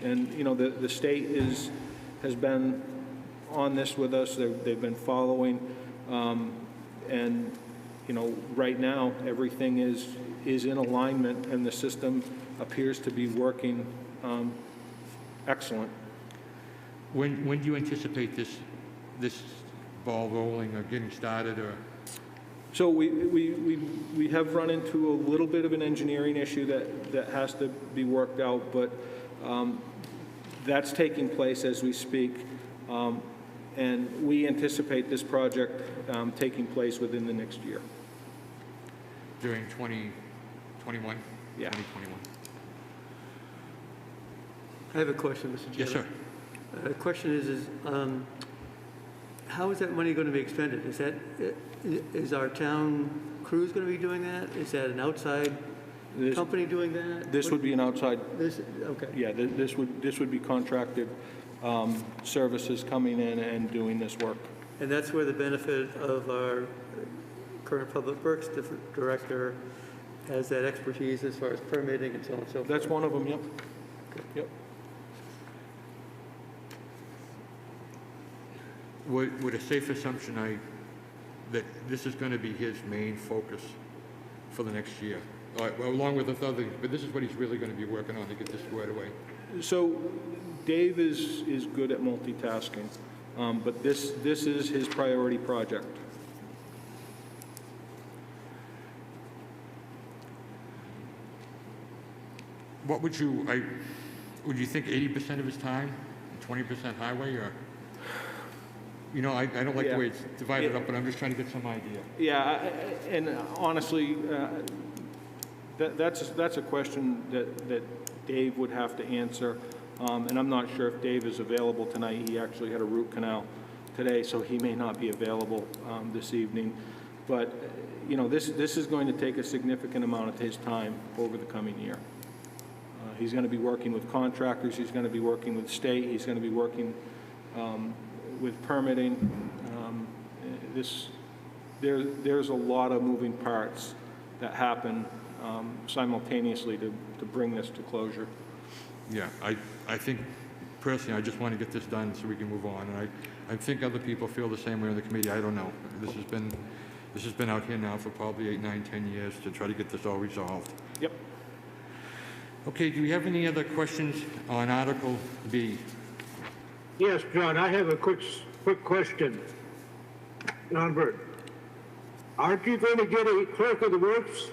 And, you know, the state has been on this with us. They've been following, and, you know, right now, everything is in alignment, and the system appears to be working excellent. When do you anticipate this ball rolling or getting started, or? So we have run into a little bit of an engineering issue that has to be worked out, but that's taking place as we speak, and we anticipate this project taking place within the next year. During 2021? Yeah. 2021. I have a question, Mr. Chairman. Yes, sir. The question is how is that money going to be expended? Is our town crews going to be doing that? Is that an outside company doing that? This would be an outside. Okay. Yeah, this would be contracted services coming in and doing this work. And that's where the benefit of our current Public Works Director has that expertise as far as permitting and so on and so forth. That's one of them, yep. Okay. Yep. Would a safe assumption that this is going to be his main focus for the next year, along with the other, but this is what he's really going to be working on to get this squared away? So Dave is good at multitasking, but this is his priority project. What would you think 80% of his time, 20% highway, or? You know, I don't like the way it's divided up, but I'm just trying to get some idea. Yeah, and honestly, That's a question that Dave would have to answer, and I'm not sure if Dave is available tonight. He actually had a root canal today, so he may not be available this evening. But, you know, this is going to take a significant amount of his time over the coming year. He's going to be working with contractors, he's going to be working with state, he's going to be working with permitting. There's a lot of moving parts that happen simultaneously to bring this to closure. Yeah, I think, personally, I just want to get this done so we can move on. And I think other people feel the same way on the committee. I don't know. This has been out here now for probably 8, 9, 10 years to try to get this all resolved. Yep. Okay, do we have any other questions on Article B? Yes, John, I have a quick question. John Burt, aren't you going to get a clerk of the works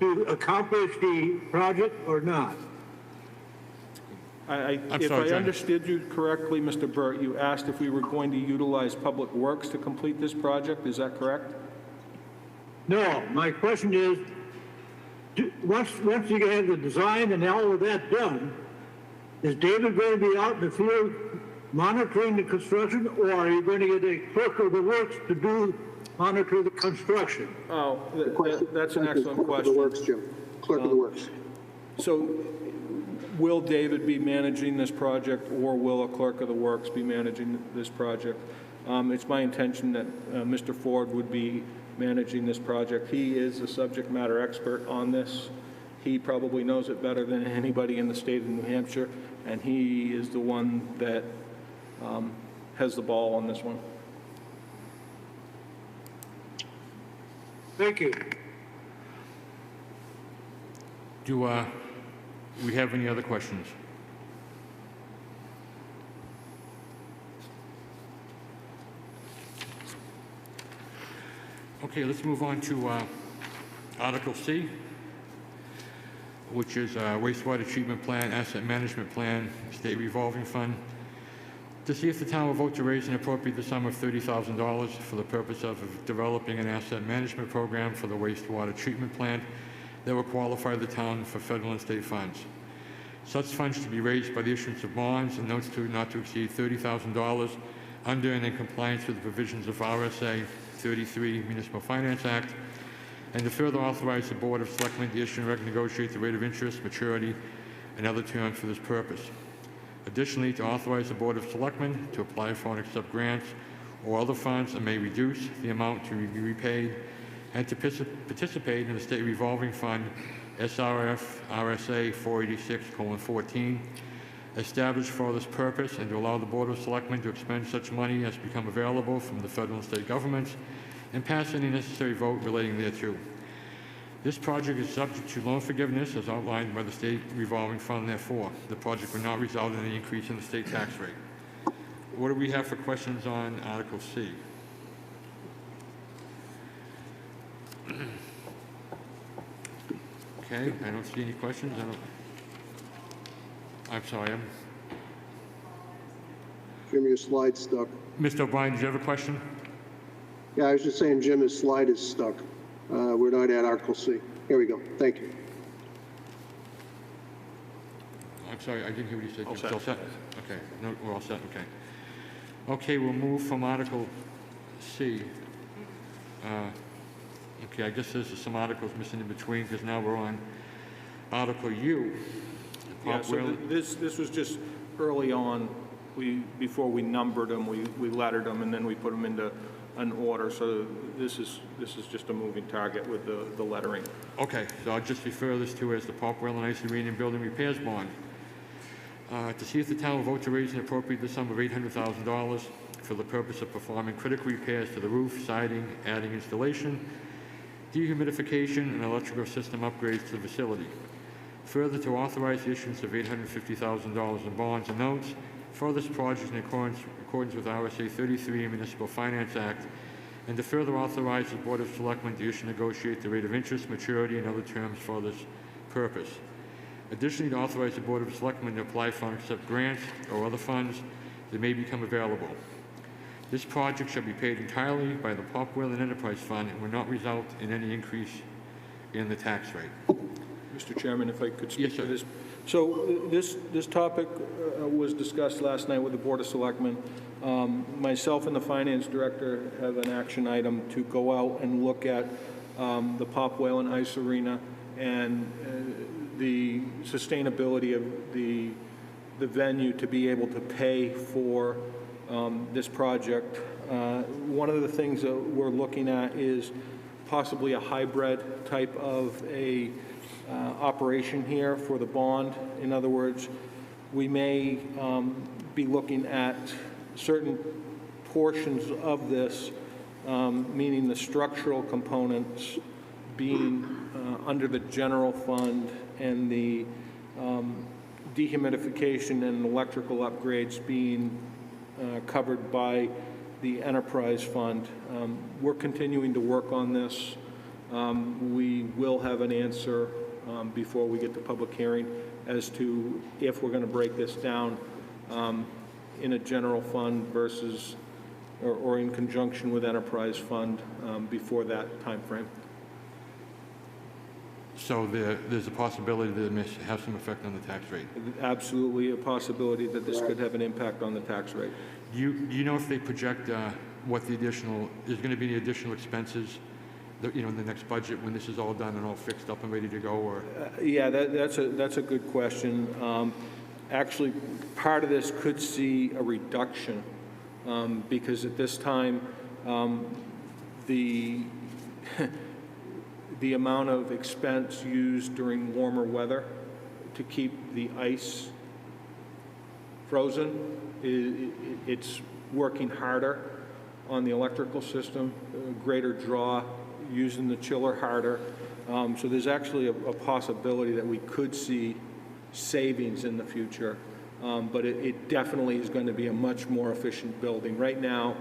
to accomplish the project or not? If I understood you correctly, Mr. Burt, you asked if we were going to utilize Public Works to complete this project. Is that correct? No, my question is, once you have the design and all of that done, is David going to be out in the field monitoring the construction, or are you going to get a clerk of the works to monitor the construction? Oh, that's an excellent question. Clerk of the Works, Jim. Clerk of the Works. So will David be managing this project, or will a clerk of the works be managing this project? It's my intention that Mr. Ford would be managing this project. He is a subject matter expert on this. He probably knows it better than anybody in the state of New Hampshire, and he is the one that has the ball on this one. Thank you. Do we have any other questions? Okay, let's move on to Article C, which is wastewater treatment plan, asset management plan, state revolving fund. To see if the town will vote to raise and appropriate the sum of $30,000 for the purpose of developing an asset management program for the wastewater treatment plant that will qualify the town for federal and state funds. Such funds to be raised by the issuance of bonds and notes not to exceed $30,000 under and in compliance with the provisions of RSA 33 Municipal Finance Act, and to further authorize the Board of Selectmen to issue and negotiate the rate of interest, maturity, and other terms for this purpose. Additionally, to authorize the Board of Selectmen to apply for and accept grants or other funds and may reduce the amount to be repaid, and to participate in the State Revolving Fund, SRF RSA 486:14, established for this purpose, and to allow the Board of Selectmen to expend such money as become available from the federal and state governments, and pass any necessary vote relating thereto. This project is subject to loan forgiveness as outlined by the State Revolving Fund. Therefore, the project will not result in any increase in the state tax rate. What do we have for questions on Article C? Okay, I don't see any questions. I'm sorry. Jim, your slide's stuck. Mr. O'Brien, do you have a question? Yeah, I was just saying, Jim, his slide is stuck. We're not at Article C. Here we go. Thank you. I'm sorry, I didn't hear what you said. All set? Okay, no, we're all set, okay. Okay, we'll move from Article C. Okay, I guess there's some articles missing in between, because now we're on Article U. Yeah, so this was just early on. Before we numbered them, we lettered them, and then we put them into an order. So this is just a moving target with the lettering. Okay, so I'll just refer this to as the Pop Well and Ice Arena and Building Repairs Bond. To see if the town will vote to raise and appropriate the sum of $800,000 for the purpose of performing critical repairs to the roof, siding, adding insulation, dehumidification, and electrical system upgrades to the facility. Further, to authorize the issuance of $850,000 in bonds and notes for this project in accordance with RSA 33 Municipal Finance Act, and to further authorize the Board of Selectmen to issue and negotiate the rate of interest, maturity, and other terms for this purpose. Additionally, to authorize the Board of Selectmen to apply for and accept grants or other funds that may become available. This project shall be paid entirely by the Pop Whalen Enterprise Fund and will not result in any increase in the tax rate. Mr. Chairman, if I could speak Yes, to sir. this. So this topic was discussed last night with the Board of Selectmen. Myself and the Finance Director have an action item to go out and look at the Pop Whalen Ice Arena and the sustainability of the venue to be able to pay for this project. One of the things that we're looking at is possibly a hybrid type of a operation here for the bond. In other words, we may be looking at certain portions of this, meaning the structural components being under the general fund and the dehumidification and electrical upgrades being covered by the enterprise fund. We're continuing to work on this. We will have an answer before we get to public hearing as to if we're going to break this down in a general fund versus or in conjunction with enterprise fund before that time frame. So there's a possibility that it may have some effect on the tax rate? Absolutely a possibility that this could have an impact on the tax rate. Do you know if they project what the additional, is going to be any additional expenses, in the next budget when this is all done and all fixed up and ready to go, or? Yeah, that's a good question. Actually, part of this could see a reduction because at this time, the the amount of expense used during warmer weather to keep the ice frozen, it's working harder on the electrical system, greater draw, using the chiller harder. So there's actually a possibility that we could see savings in the future, but it definitely is going to be a much more efficient building. Right now,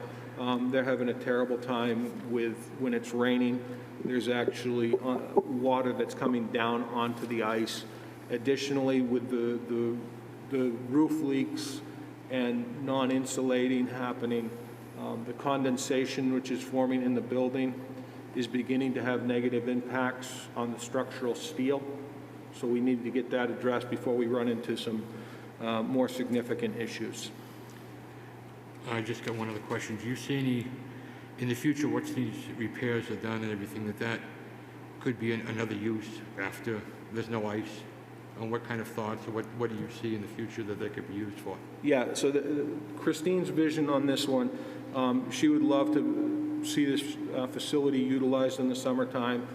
they're having a terrible time with when it's raining. There's actually water that's coming down onto the ice. Additionally, with the roof leaks and non-insulating happening, the condensation which is forming in the building is beginning to have negative impacts on the structural steel. So we need to get that addressed before we run into some more significant issues. I just got one other question. Do you see any, in the future, once these repairs are done and everything, that could be another use after there's no ice? And what kind of thoughts, or what do you see in the future that they could be used for? Yeah, so Christine's vision on this one, she would love to see this facility utilized in the summertime,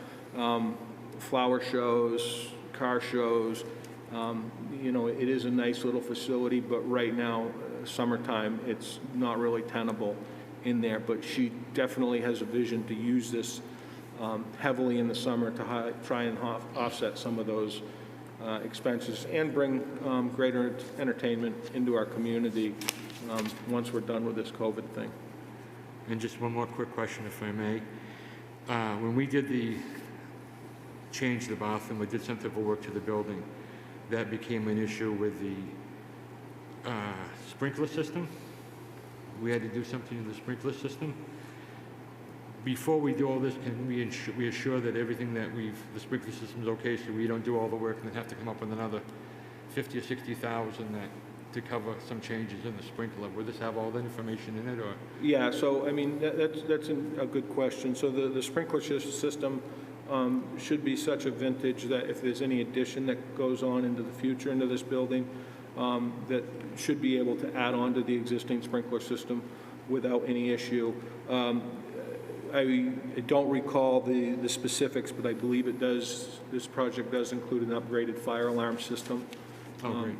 flower shows, car shows. It is a nice little facility, but right now, summertime, it's not really tenable in there. But she definitely has a vision to use this heavily in the summer to try and offset some of those expenses and bring greater entertainment into our community once we're done with this COVID thing. And just one more quick question, if I may. When we did the change to the bathroom, we did some type of work to the building, that became an issue with the sprinkler system. We had to do something to the sprinkler system. Before we do all this, can we assure that everything that the sprinkler system is okay, so we don't do all the work and then have to come up with another 50 or 60,000 to cover some changes in the sprinkler? Will this have all that information in it, or? Yeah, so I mean that's a good question. So the sprinkler system should be such a vintage that if there's any addition that goes on into the future into this building, that should be able to add on to the existing sprinkler system without any issue. I don't recall the specifics, but I believe it does. This project does include an upgraded fire alarm system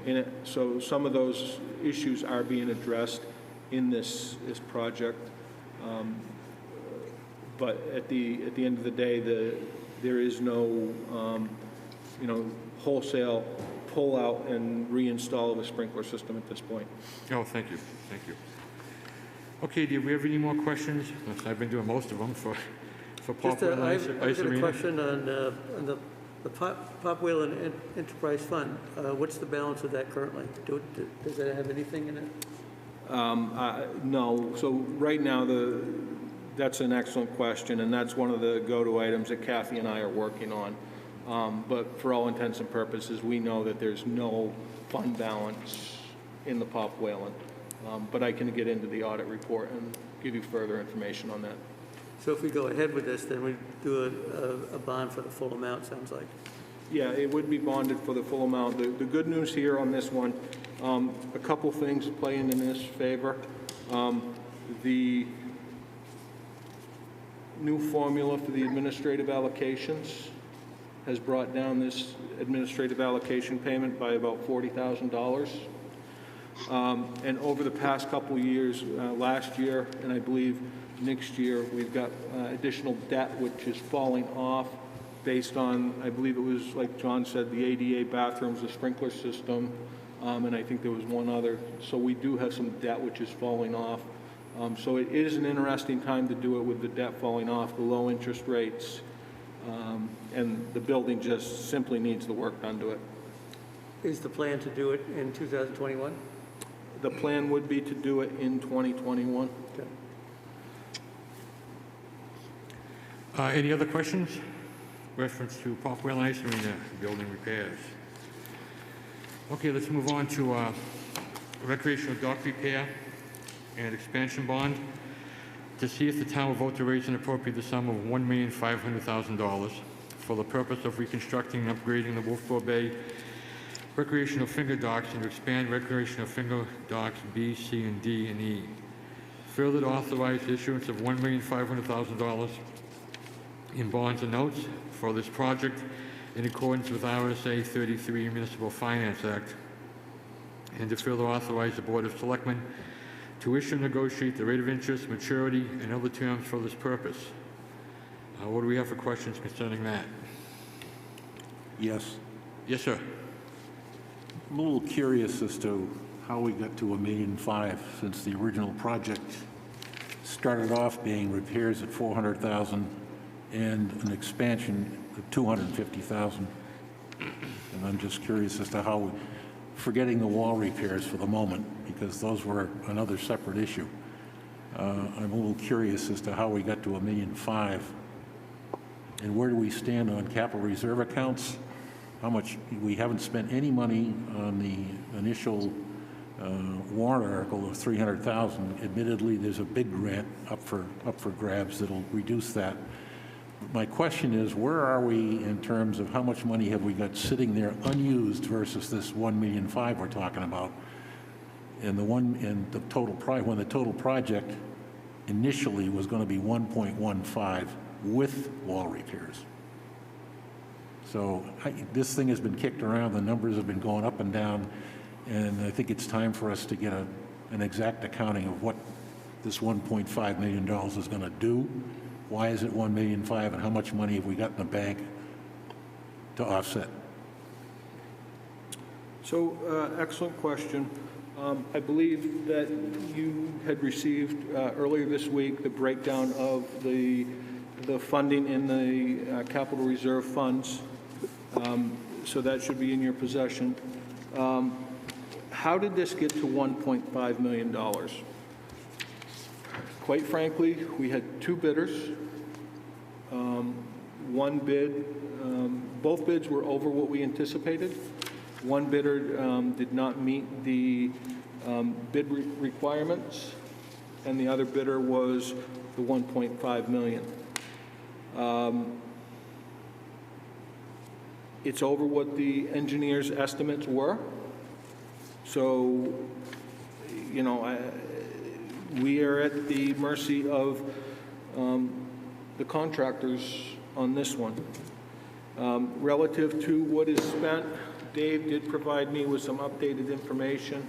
in it. So some of those issues are being addressed in this project. But at the end of the day, there is no wholesale pull out and reinstall of a sprinkler system at this point. Oh, thank you. Okay, do we have any more questions? I've been doing most of them for Pop Whalen Ice Arena. I've got a question on the Pop Whalen Enterprise Fund. What's the balance of that currently? Does that have anything in it? No. So right now, That's an excellent question, and that's one of the go-to items that Kathy and I are working on. But for all intents and purposes, we know that there's no fund balance in the Pop Whalen. But I can get into the audit report and give you further information on that. So if we go ahead with this, then we do a bond for the full amount, sounds like. Yeah, it would be bonded for the full amount. The good news here on this one, a couple things playing in this favor. The new formula for the administrative allocations has brought down this administrative allocation payment by about $40,000. And over the past couple years, last year and I believe next year, we've got additional debt which is falling off based on, I believe it was, like John said, the ADA bathrooms, the sprinkler system, and I think there was one other. So we do have some debt which is falling off. So it is an interesting time to do it with the debt falling off, the low interest rates, and the building just simply needs the work done to it. Is the plan to do it in 2021? The plan would be to do it in 2021. Okay. Any other questions? Reference to Pop Whalen Ice Arena building repairs. Okay, let's move on to recreational dock repair and expansion bond to see if the town will vote to raise and appropriate the sum of $1,500,000 for the purpose of reconstructing and upgrading the Wolfeboro Bay recreational finger docks and to expand recreational finger docks B, C, and D, and E. Further, to authorize the issuance of $1,500,000 in bonds and notes for this project in accordance with RSA 33 Municipal Finance Act, and to further authorize the Board of Selectmen to issue and negotiate the rate of interest, maturity, and other terms for this purpose. What do we have for questions concerning that? Yes. Yes, sir. I'm a little curious as to how we got to $1.5 million since the original project started off being repairs at $400,000 and an expansion of $250,000. And I'm just curious as to how, forgetting the wall repairs for the moment, because those were another separate issue. I'm a little curious as to how we got to $1.5 million. And where do we stand on capital reserve accounts? How much, we haven't spent any money on the initial warrant article of $300,000. Admittedly, there's a big grant up for grabs that'll reduce that. My question is, where are we in terms of how much money have we got sitting there unused versus this $1.5 million we're talking about? And the total when the total project initially was going to be 1.15 with wall repairs. So this thing has been kicked around. The numbers have been going up and down, and I think it's time for us to get an exact accounting of what this $1.5 million is going to do. Why is it $1.5 million, and how much money have we got in the bank to offset? So, excellent question. I believe that you had received earlier this week the breakdown of the funding in the capital reserve funds. So that should be in your possession. How did this get to $1.5 million? Quite frankly, we had two bidders. One bid, both bids were over what we anticipated. One bidder did not meet the bid requirements, and the other bidder was the $1.5 million. It's over what the engineer's estimates were. So, you know, we are at the mercy of the contractors on this one. Relative to what is spent, Dave did provide me with some updated information,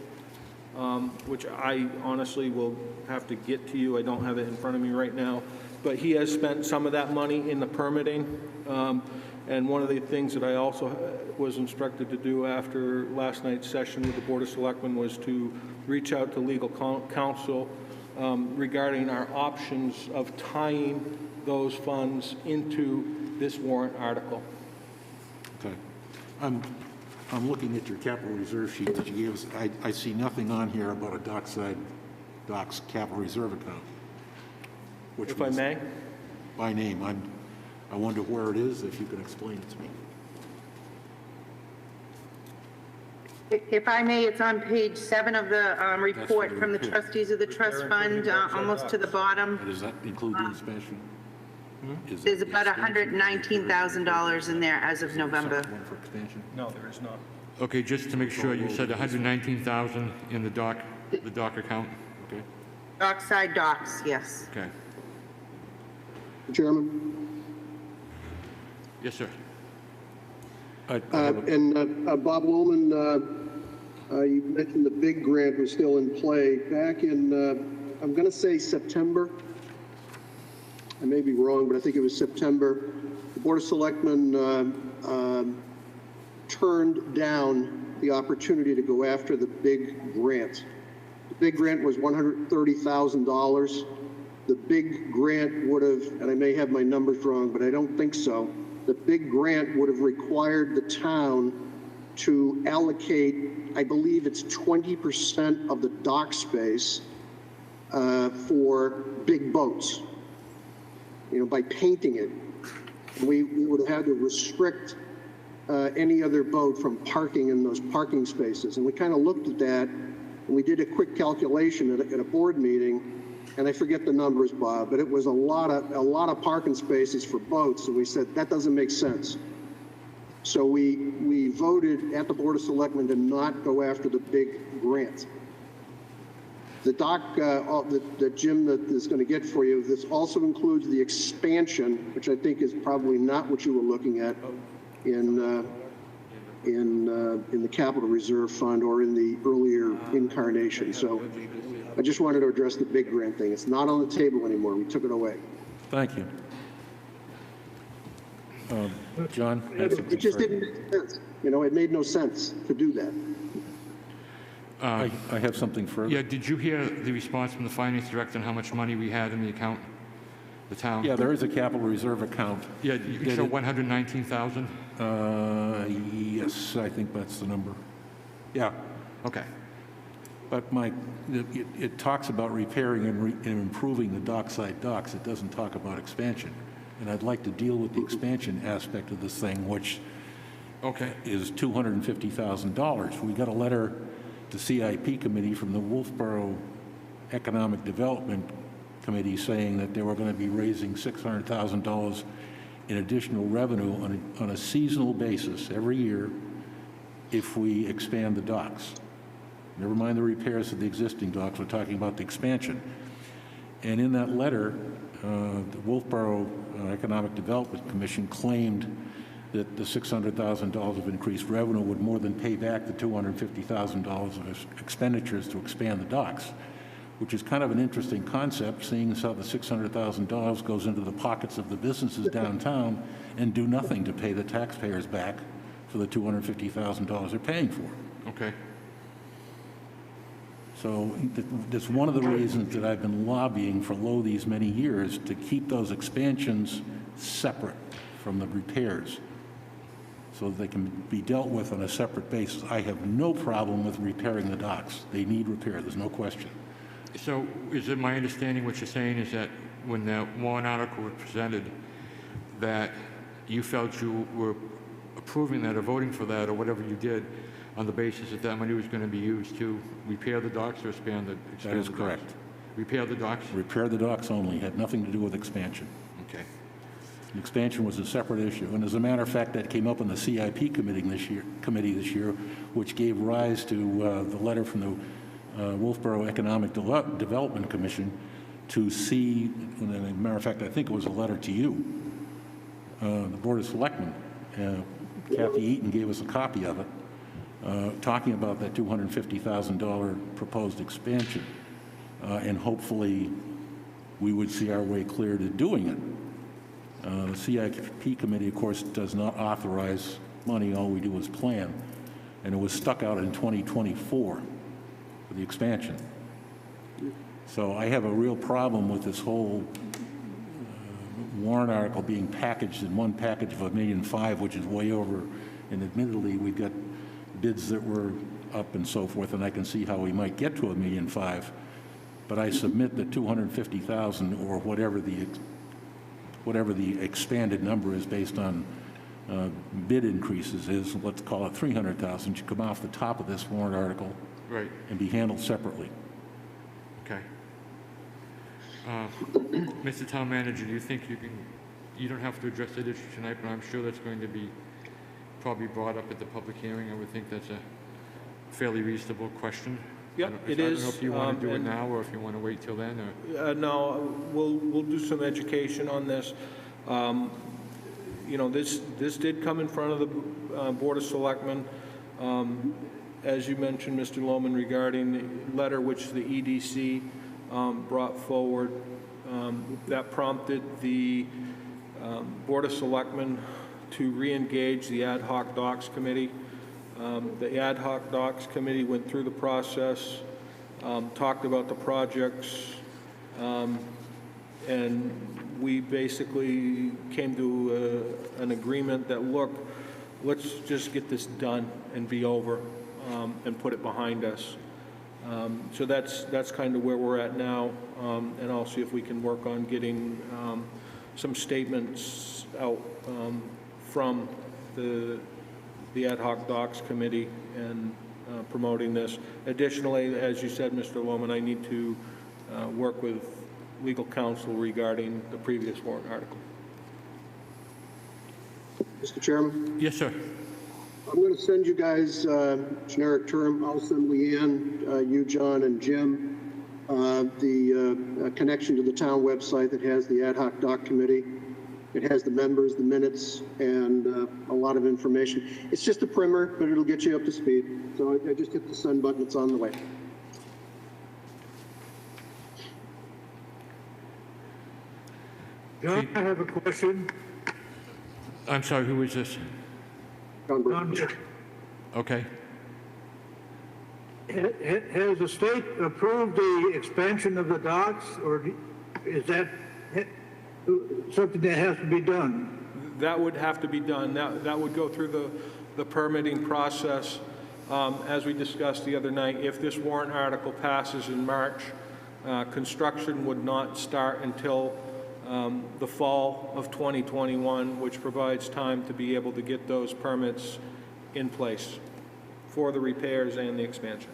which I honestly will have to get to you. I don't have it in front of me right now. But he has spent some of that money in the permitting. And one of the things that I also was instructed to do after last night's session with the Board of Selectmen was to reach out to legal counsel regarding our options of tying those funds into this warrant article. Okay. I'm looking at your capital reserve sheet that you gave us. I see nothing on here about a docks capital reserve account. Which If I was- may? By name. I wonder where it is, if you could explain it to me. If I may, it's on page 7 of the report the from the report. trustees of the trust fund, almost to the bottom. Does that include the expansion? Is There's that the about expansion? $119,000 in there as of November. One for expansion? No, there is not. Okay, just to make sure, you said 119,000 in the dock account? Okay. Dockside docks, yes. Okay. Chairman? Yes, sir. Bob Woolman, you mentioned the big grant was still in play. Back in, I'm going to say September. I may be wrong, but I think it was September. The Board of Selectmen turned down the opportunity to go after the big grant. The big grant was $130,000. The big grant would have, and I may have my numbers wrong, but I don't think so. The big grant would have required the town to allocate, I believe it's 20% of the dock space for big boats, you know, by painting it. We would have had to restrict any other boat from parking in those parking spaces. And we kind of looked at that, and we did a quick calculation at a board meeting, and I forget the numbers, Bob, but it was a lot of parking spaces for boats, and we said that doesn't make sense. So we voted at the Board of Selectmen to not go after the big grant. The dock that Jim that is going to get for you, this also includes the expansion, which I think is probably not what you were looking at in the Capital Reserve Fund or in the earlier incarnation. So I just wanted to address the big grant thing. It's not on the table anymore. We took it away. Thank you. John? It just didn't make sense. You know, it made no sense to do that. I have something further. Yeah, did you hear the response from the finance director on how much money we had in the account, the town? Yeah, there is a capital reserve account. Yeah, you can show 119,000? Yes, I think that's the number. Yeah. Okay. But it talks about repairing and improving the dockside docks. It doesn't talk about expansion. And I'd like to deal with the expansion aspect of this thing, which is $250,000. We got a letter to CIP committee from the Wolfeboro Economic Development Committee saying that they were going to be raising $600,000 in additional revenue on a seasonal basis every year if we expand the docks. Never mind the repairs of the existing docks, we're talking about the expansion. And in that letter, the Wolfeboro Economic Development Commission claimed that the $600,000 of increased revenue would more than pay back the $250,000 of expenditures to expand the docks, which is kind of an interesting concept, seeing as how the $600,000 goes into the pockets of the businesses downtown and do nothing to pay the taxpayers back for the $250,000 they're paying for. Okay. So that's one of the reasons that I've been lobbying for these many years to keep those expansions separate from the repairs so that they can be dealt with on a separate basis. I have no problem with repairing the docks. They need repair, there's no question. So is it my understanding what you're saying is that when the warrant article was presented, that you felt you were approving that or voting for that or whatever you did on the basis that that money was going to be used to repair the docks or expand the That is correct. Docks? Repair the docks? Repair the docks only, had nothing to do with expansion. Okay. The expansion was a separate issue, and as a matter of fact, that came up in the CIP committee this year, which gave rise to the letter from the Wolfeboro Economic Development Commission to see, and as a matter of fact, I think it was a letter to you, the Board of Selectmen. Kathy Eaton gave us a copy of it, talking about that $250,000 proposed expansion, and hopefully we would see our way clear to doing it. The CIP committee, of course, does not authorize money. All we do is plan. And it was stuck out in 2024 for the expansion. So I have a real problem with this whole warrant article being packaged in one package of $1.5 million, which is way over. And admittedly, we've got bids that were up and so forth, and I can see how we might get to $1.5 million. but I submit that 250,000 or whatever the expanded number is based on bid increases is, let's call it 300,000, should come off the top of this warrant article Right. and be handled separately. Okay. Mr. Town Manager, do you think you don't have to address that issue tonight, but I'm sure that's going to be probably brought up at the public hearing. I would think that's a fairly reasonable question. Yep, it I don't know is, if you want to do it and- now or if you want to wait till then, or... No, we'll do some education on this. You know, this did come in front of the Board of Selectmen. As you mentioned, Mr. Lohman, regarding the letter which the EDC brought forward, that prompted the Board of Selectmen to re-engage the Ad Hoc Docs Committee. The Ad Hoc Docs Committee went through the process, talked about the projects, and we basically came to an agreement that, look, let's just get this done and be over and put it behind us. So that's kind of where we're at now, and I'll see if we can work on getting some statements out from the Ad Hoc Docs Committee and promoting this. Additionally, as you said, Mr. Lohman, I need to work with legal counsel regarding the previous warrant article. Mr. Chairman? Yes, sir. I'm going to send you guys generic term. I'll send Leanne, you, John, and Jim the connection to the town website that has the Ad Hoc Doc Committee. It has the members, the minutes, and a lot of information. It's just a primer, but it'll get you up to speed. So I just hit the send button. It's on the way. John, I have a question. I'm sorry, who is this? John, Okay. Has the state approved the expansion of the docks, or is that something that has to be done? That would have to be done. That would go through the permitting process. As we discussed the other night, if this warrant article passes in March, construction would not start until the fall of 2021, which provides time to be able to get those permits in place for the repairs and the expansion.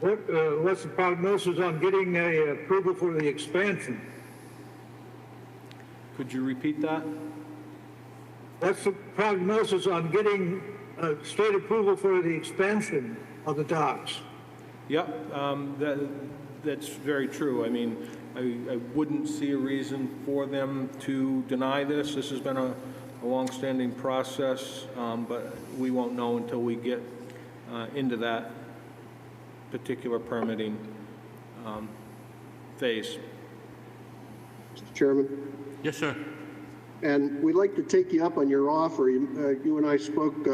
What's the prognosis on getting a approval for the expansion? Could you repeat that? What's the prognosis on getting state approval for the expansion of the docks? Yep, that's very true. I mean, I wouldn't see a reason for them to deny this. This has been a long-standing process, but we won't know until we get into that particular permitting phase. Mr. Chairman? Yes, sir. And we'd like to take you up on your offer. You and I spoke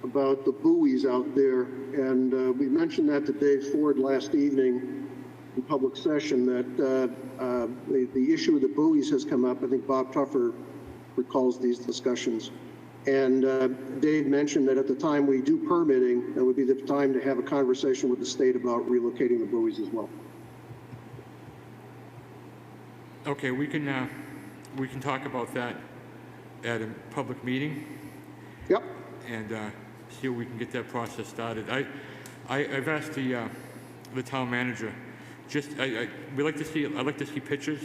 about the buoys out there, and we mentioned that to Dave Ford last evening in public session, that the issue of the buoys has come up. I think Bob Tuffer recalls these discussions. And Dave mentioned that at the time we do permitting, that would be the time to have a conversation with the state about relocating the buoys as well. Okay, we can talk about that at a public meeting. Yep. And see if we can get that process started. I've asked the town manager, I'd like to see pictures,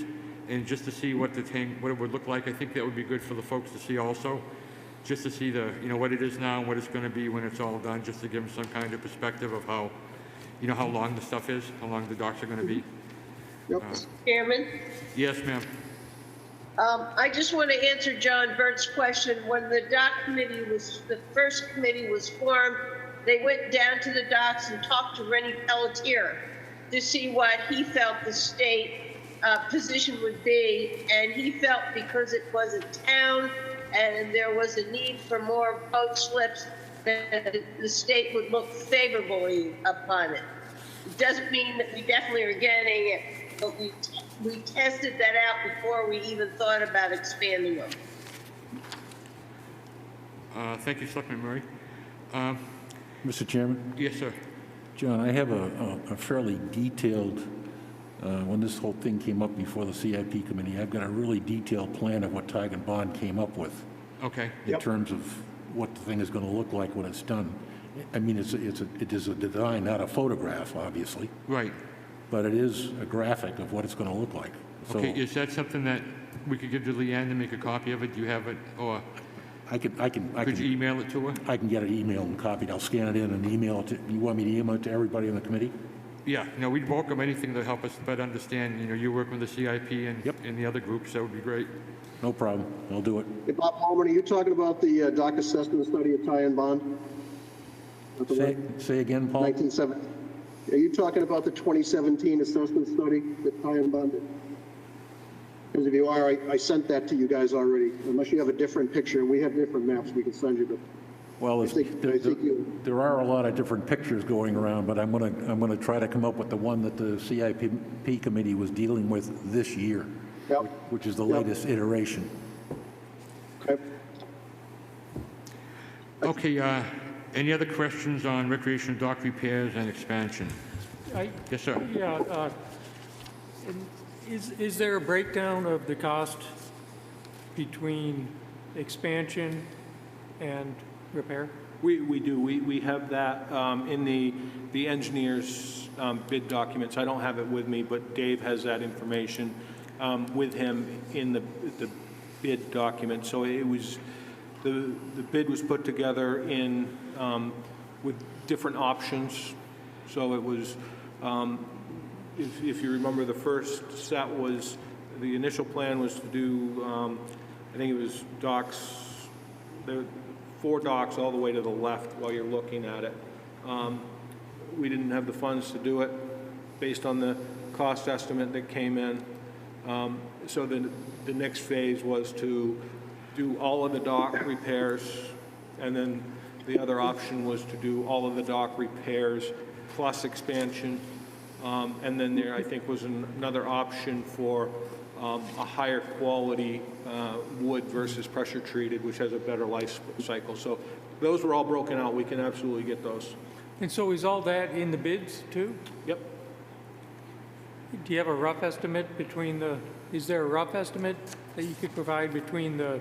and just to see what it would look like. I think that would be good for the folks to see also, just to see what it is now and what it's going to be when it's all done, just to give them some kind of perspective of how, how long the stuff is, how long the docks are going to be. Yep. Chairman? Yes, ma'am. I just want to answer John Burt's question. When the first committee was formed, they went down to the docks and talked to Rennie Pelletier to see what he felt the state position would be. And he felt because it was a town and there was a need for more boat slips, that the state would look favorably upon it. It doesn't mean that we definitely are getting it, but we tested that out before we even thought about expanding them. Thank you, Selectman Murray. Mr. Chairman? Yes, sir. John, I have a fairly detailed, when this whole thing came up before the CIP committee, I've got a really detailed plan of what Tig and Bond came up with Okay. in terms of what the thing is going to look like when it's done. I mean, it is a design, not a photograph, obviously, Right. but it is a graphic of what it's going to look like. So Okay, is that something that we could give to Leanne to make a copy of it? Do you have it, or could you email it to her? I can get it emailed and copied. I'll scan it in and email it to, you want me to email it to everybody in the committee? Yeah, no, we'd welcome anything to help us better understand, you work with the CIP and the other groups, that would be great. No problem. I'll do it. Hey, Bob Holman, are you talking about the dock assessment study of Ty and Bond? Say again, Paul? 1970. Are you talking about the 2017 assessment study that Ty and Bond did? Because if you are, I sent that to you guys already. Unless you have a different picture, we have different maps we can send you. But Well, there are a lot of different pictures going around, but I'm gonna try to come up with the one that the CIP committee was dealing with this year, which is the latest iteration. Okay. Okay, any other questions on recreation dock repairs and expansion? Yes, sir. Yeah, is there a breakdown of the cost between expansion and repair? We do. We have that in the engineer's bid documents. I don't have it with me, but Dave has that information with him in the bid document. So it was, the bid was put together in with different options. So it was, if you remember, the first set was, the initial plan was to do, I think it was docks, the 4 docks all the way to the left while you're looking at it. We didn't have the funds to do it based on the cost estimate that came in. So the next phase was to do all of the dock repairs, and then the other option was to do all of the dock repairs plus expansion. And then there, I think, was another option for a higher quality wood versus pressure treated, which has a better life cycle. So those were all broken out. We can absolutely get those. And so is all that in the bids too? Yep. Do you have a rough estimate is there a rough estimate that you could provide between the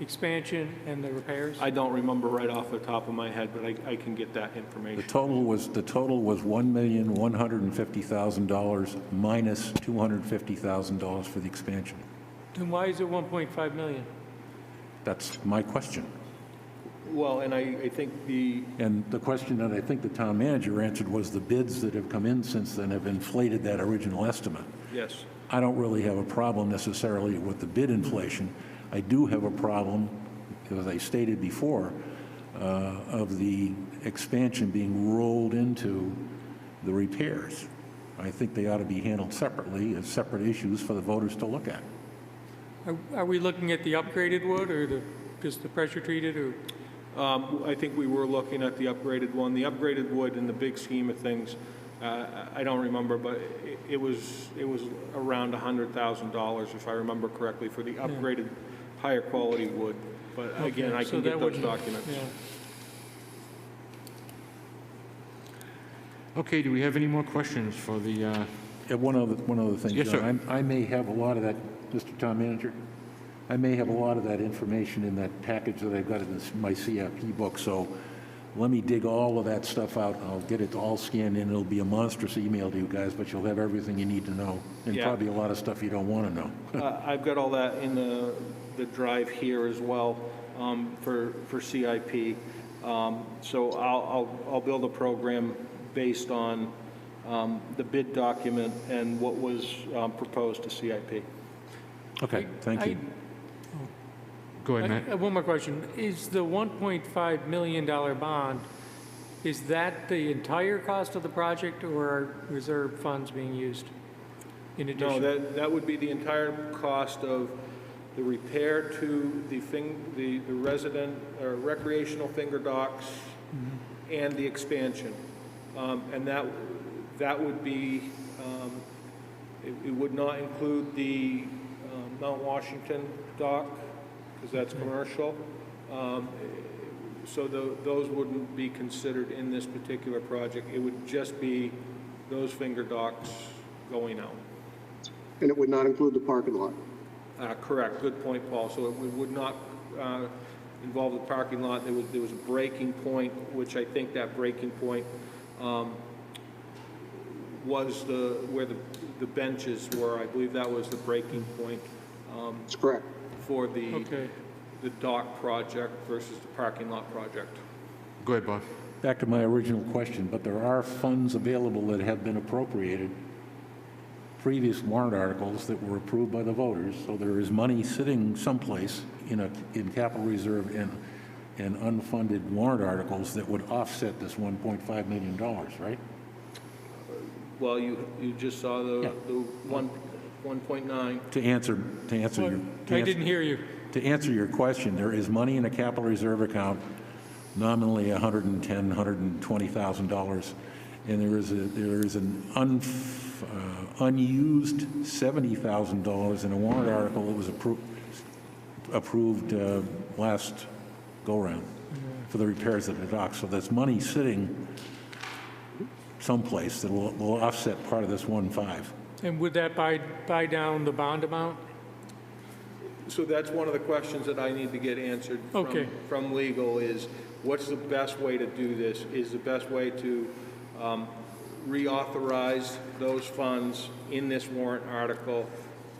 expansion and the repairs? I don't remember right off the top of my head, but I can get that information. The total was $1,150,000 minus $250,000 for the expansion. Then why is it 1.5 million? That's my question. Well, and I think And the question that I think the town manager answered was the bids that have come in since then have inflated that original estimate. Yes. I don't really have a problem necessarily with the bid inflation. I do have a problem, as I stated before, of the expansion being rolled into the repairs. I think they ought to be handled separately as separate issues for the voters to look at. Are we looking at the upgraded wood or just the pressure treated or? I think we were looking at the upgraded one. The upgraded wood in the big scheme of things, I don't remember, but it was around $100,000, if I remember correctly, for the upgraded higher quality wood. But again, I can get those documents. Yeah. Okay, do we have any more questions for the? Yeah, one other thing, Yes, John. sir. I may have a lot of that, Mr. Town Manager. I may have a lot of that information in that package that I've got in my CIP book, so let me dig all of that stuff out. I'll get it all scanned in. It'll be a monstrous email to you guys, but you'll have everything you need to know, and probably a lot of stuff you don't want to know. I've got all that in the drive here as well for CIP. So I'll build a program based on the bid document and what was proposed to CIP. Okay, thank you. Go ahead, Matt. One more question. Is the $1.5 million bond, is that the entire cost of the project or are reserve funds being used in addition? No, that would be the entire cost of the repair to the resident or recreational finger docks and the expansion. And that would be, it would not include the Mount Washington dock, because that's commercial. So those wouldn't be considered in this particular project. It would just be those finger docks going out. And it would not include the parking lot. Correct, good point, Paul. So it would not involve the parking lot. There was a breaking point, which I think that breaking point was where the benches were. I believe that was the breaking point. That's correct. For the dock project versus the parking lot project. Go ahead, Bob. Back to my original question, but there are funds available that have been appropriated, previous warrant articles that were approved by the voters, so there is money sitting someplace in capital reserve and unfunded warrant articles that would offset this $1.5 million, right? Well, you just saw the 1.9. To answer I didn't hear you. To answer your question, there is money in a capital reserve account, nominally $110,000, $120,000, and there is an unused $70,000 in a warrant article that was approved last go-round for the repairs of the dock. So there's money sitting someplace that will offset part of this 1.5. And would that buy down the bond amount? So that's one of the questions that I need to get answered from legal is, what's the best way to do this? Is the best way to reauthorize those funds in this warrant article?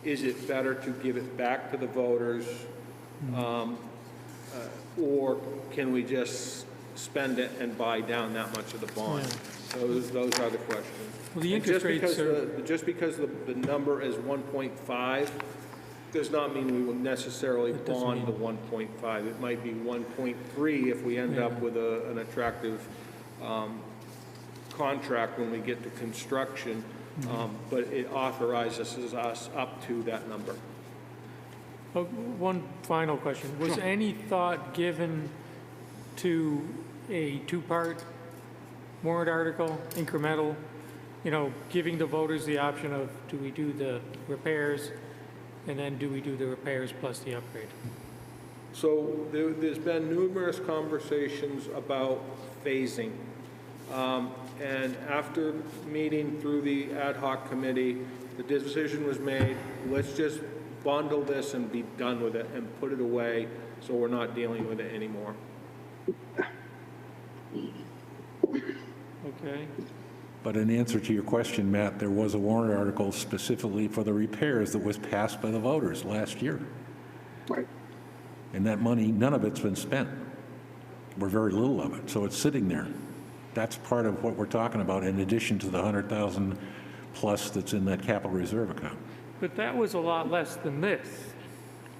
Is it better to give it back to the voters? Or can we just spend it and buy down that much of the bond? Those are the questions. Well, the interest rates just because the number is 1.5 does not mean we will necessarily bond the 1.5. It might be 1.3 if we end up with an attractive contract when we get to construction, but it authorizes us up to that number. One final question. Was any thought given to a two-part warrant article, incremental, giving the voters the option of, do we do the repairs, and then do we do the repairs plus the upgrade? So there's been numerous conversations about phasing. And after meeting through the ad hoc committee, the decision was made, let's just bundle this and be done with it and put it away so we're not dealing with it anymore. Okay. But in answer to your question, Matt, there was a warrant article specifically for the repairs that was passed by the voters last year. Right. And that money, none of it's been spent, or very little of it, so it's sitting there. That's part of what we're talking about, in addition to the 100,000 plus that's in that capital reserve account. But that was a lot less than this.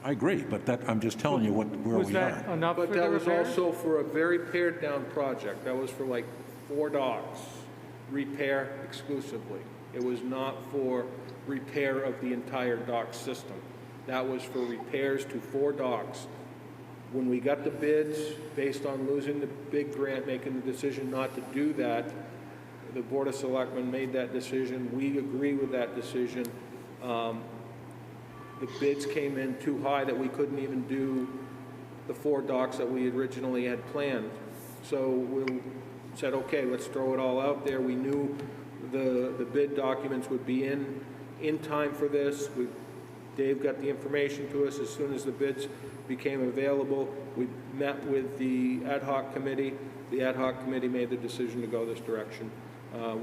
I agree, but that, I'm just telling you where we are. Was that enough for But the that was repairs? also for a very pared down project. That was for like 4 docks, repair exclusively. It was not for repair of the entire dock system. That was for repairs to 4 docks. When we got the bids, based on losing the big grant, making the decision not to do that, the Board of Selectmen made that decision. We agree with that decision. The bids came in too high that we couldn't even do the 4 docks that we originally had planned. So we said, okay, let's throw it all out there. We knew the bid documents would be in time for this. Dave got the information to us as soon as the bids became available. We met with the ad hoc committee. The ad hoc committee made the decision to go this direction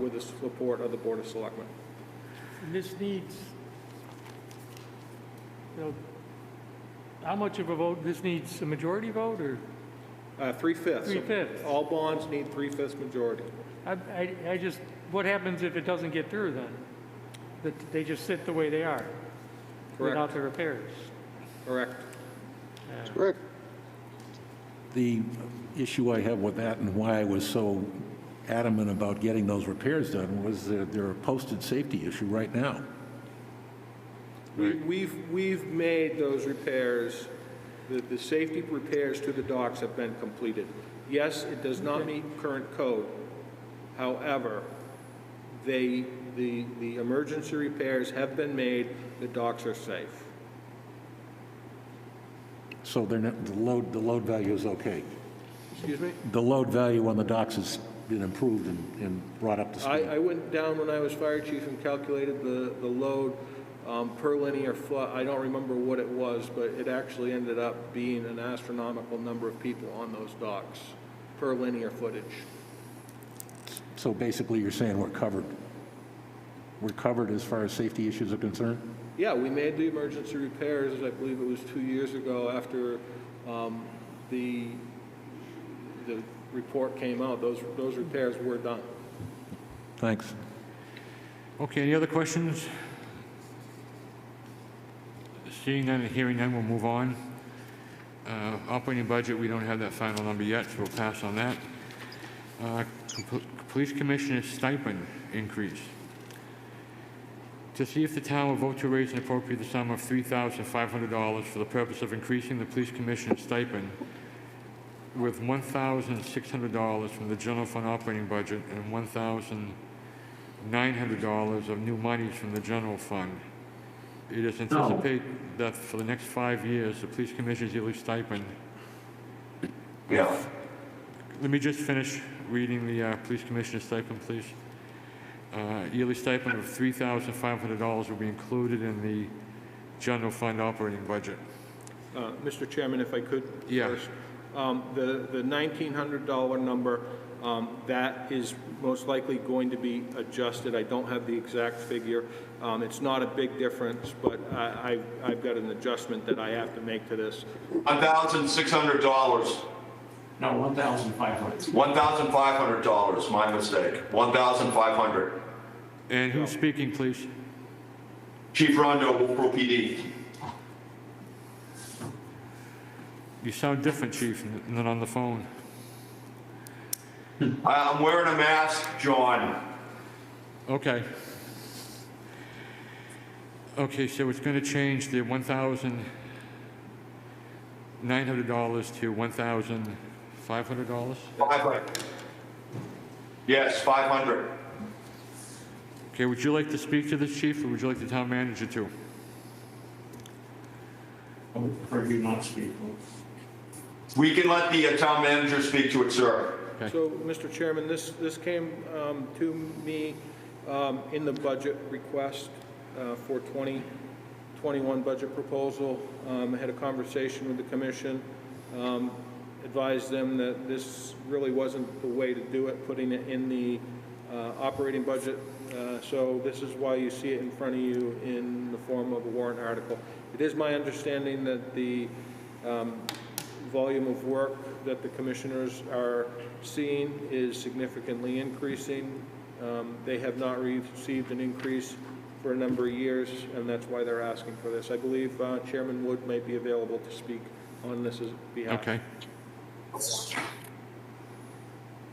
with the support of the Board of Selectmen. And this needs, how much of a vote? This needs a majority vote, or? 3/5. 3/5. All bonds need 3/5 majority. I just, what happens if it doesn't get through then? That they just sit the way they are? Correct. Without the repairs? Correct. That's correct. The issue I have with that and why I was so adamant about getting those repairs done was they're a posted safety issue right now. We've made those repairs, the safety repairs to the docks have been completed. Yes, it does not meet current code. However, the emergency repairs have been made, the docks are safe. So they're not, the load value is okay. Excuse me? The load value on the docks has been improved and brought up to speed. I went down when I was fire chief and calculated the load per linear foot. I don't remember what it was, but it actually ended up being an astronomical number of people on those docks per linear footage. So basically, you're saying we're covered. We're covered as far as safety issues are concerned? Yeah, we made the emergency repairs, I believe it was 2 years ago after the report came out. Those repairs were done. Thanks. Okay, any other questions? Seeing none and hearing none, we'll move on. Operating budget, we don't have that final number yet, so we'll pass on that. Police Commissioner's stipend increase. To see if the town will vote to raise and appropriate the sum of $3,500 for the purpose of increasing the Police Commissioner's stipend with $1,600 from the general fund operating budget and $1,900 of new monies from the general fund. It is anticipated that for the next 5 years, the Police Commissioner's yearly stipend. Yeah. Let me just finish reading the Police Commissioner's stipend, please. Yearly stipend of $3,500 will be included in the general fund operating budget. Mr. Chairman, if I could first. The $1,900 number, that is most likely going to be adjusted. I don't have the exact figure. It's not a big difference, but I've got an adjustment that I have to make to this. $1,600. No, $1,500. $1,500, my mistake. $1,500. And who's speaking, please? Chief Rondo, Wolfeboro PD. You sound different, Chief, than on the phone. I'm wearing a mask, John. Okay. Okay, so it's going to change the $1,900 to $1,500? $500. Yes, $500. Okay, would you like to speak to this, Chief, or would you like the town manager to? I would prefer you not speak. We can let the town manager speak to it, sir. Okay. So, Mr. Chairman, this came to me in the budget request for 2021 budget proposal. I had a conversation with the commission, advised them that this really wasn't the way to do it, putting it in the operating budget. So this is why you see it in front of you in the form of a warrant article. It is my understanding that the volume of work that the commissioners are seeing is significantly increasing. They have not received an increase for a number of years, and that's why they're asking for this. I believe Chairman Wood may be available to speak on this behalf. Okay.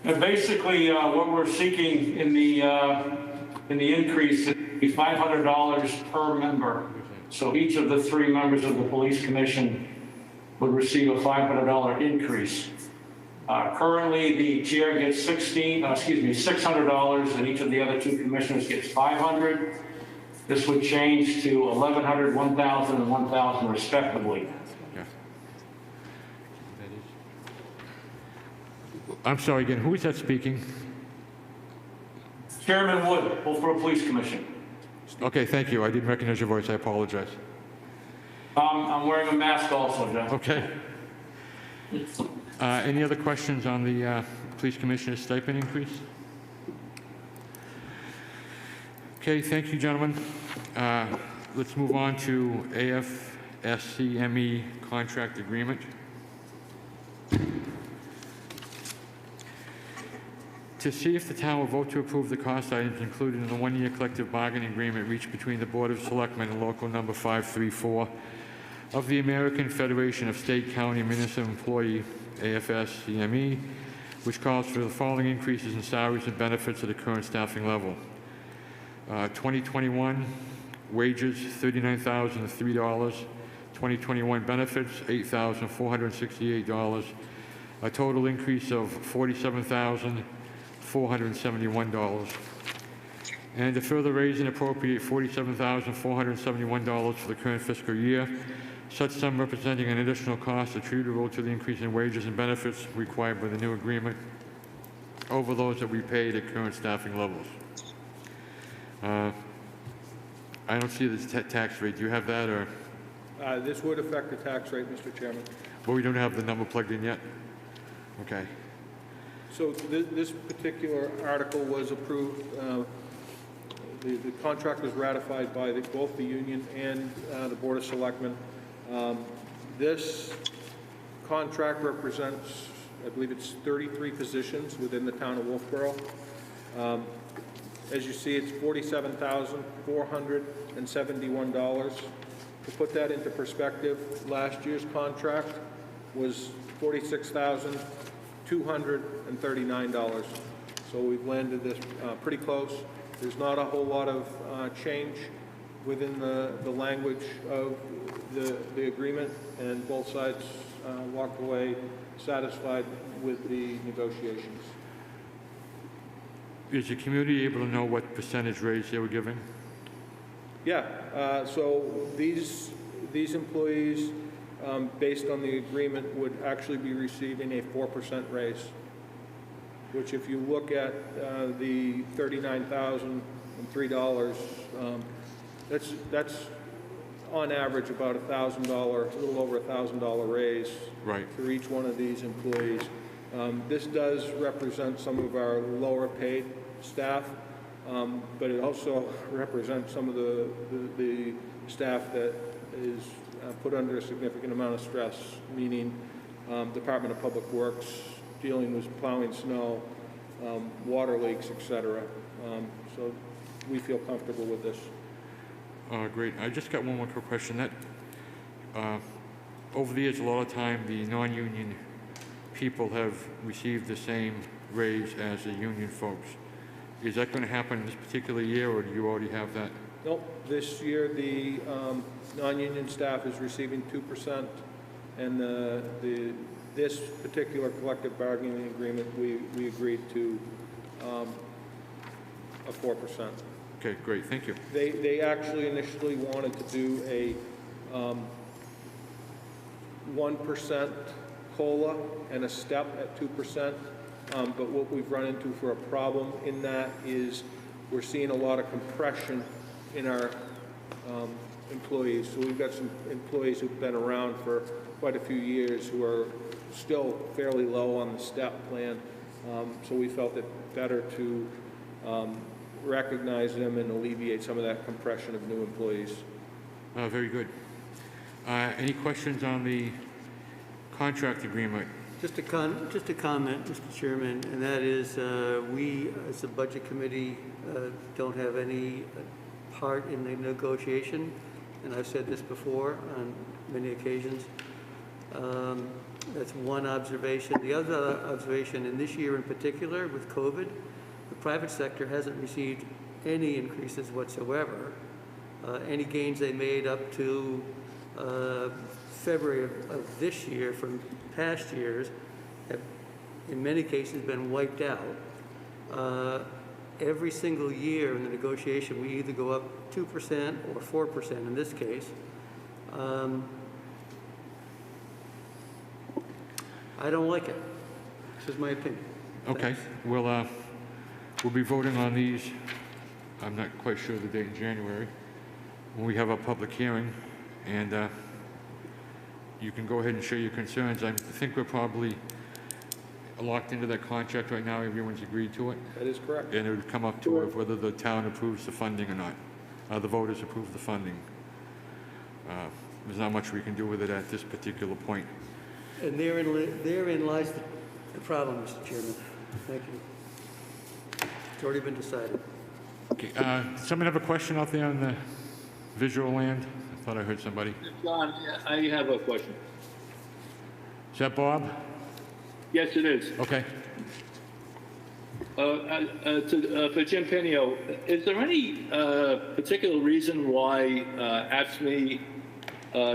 And basically, what we're seeking in the increase is $500 per member. So each of the 3 members of the Police Commission would receive a $500 increase. Currently, the chair gets $600, and each of the other 2 commissioners gets $500. This would change to $1,100, $1,000, and $1,000 respectively. I'm sorry again, who is that speaking? Chairman Wood, Wolfeboro Police Commission. Okay, thank you. I didn't recognize your voice. I apologize. I'm wearing a mask also, John. Okay. Any other questions on the Police Commissioner's stipend increase? Okay, thank you, gentlemen. Let's move on to Affcme contract agreement. To see if the town will vote to approve the cost items included in the one-year collective bargaining agreement reached between the Board of Selectmen and Local Number 534 of the American Federation of State, County, and Municipal Employee, AFSCME, which calls for the following increases in salaries and benefits at the current staffing level. 2021 wages, $39,003. 2021 benefits, $8,468. A total increase of $47,471. And to further raise and appropriate $47,471 for the current fiscal year, such sum representing an additional cost attributable to the increase in wages and benefits required by the new agreement over those that we paid at current staffing levels. I don't see this tax rate. Do you have that, or? This would affect the tax rate, Mr. Chairman. But we don't have the number plugged in yet? Okay. So this particular article was approved, the contract was ratified by both the union and the Board of Selectmen. This contract represents, I believe it's 33 positions within the town of Wolfeboro. As you see, it's $47,471. To put that into perspective, last year's contract was $46,239. So we've landed this pretty close. There's not a whole lot of change within the language of the agreement, and both sides walked away satisfied with the negotiations. Is the community able to know what percentage raise they were giving? Yeah, so these employees, based on the agreement, would actually be receiving a 4% raise, which if you look at the $39,003, that's on average about $1,000, a little over $1,000 raise for each one of these employees. This does represent some of our lower paid staff, but it also represents some of the staff that is put under a significant amount of stress, meaning Department of Public Works, dealing with plowing snow, water leaks, etc. So we feel comfortable with this. Great. I just got one more quick question. That over the years, a lot of time, the non-union people have received the same raise as the union folks. Is that going to happen this particular year, or do you already have that? Nope. This year, the non-union staff is receiving 2%, and this particular collective bargaining agreement, we agreed to a 4%. Okay, great. Thank you. They actually initially wanted to do a 1% COLA and a step at 2%. But what we've run into for a problem in that is we're seeing a lot of compression in our employees. So we've got some employees who've been around for quite a few years who are still fairly low on the step plan. So we felt it better to recognize them and alleviate some of that compression of new employees. Very good. Any questions on the contract agreement? Just a comment, Mr. Chairman, and that is we, as a Budget Committee, don't have any part in the negotiation, and I've said this before on many occasions. That's one observation. The other observation, and this year in particular with COVID, the private sector hasn't received any increases whatsoever. Any gains they made up to February of this year from past years have in many cases been wiped out. Every single year in the negotiation we either go up 2% or 4% in this case. I don't like it. This is my opinion. Okay, we'll be voting on these, I'm not quite sure the date in January, when we have a public hearing, and you can go ahead and share your concerns. I think we're probably locked into that contract right now. Everyone's agreed to it. That is correct. And it would come up to whether the town approves the funding or not. The voters approve the funding. There's not much we can do with it at this particular point. And therein lies the problem, Mr. Chairman. Thank you. It's already been decided. Okay, someone have a question out there on the visual land? I thought I heard somebody. John, I have a question. Is that Bob? Yes, it is. Okay. For Jim Pinio, is there any particular reason why Affcme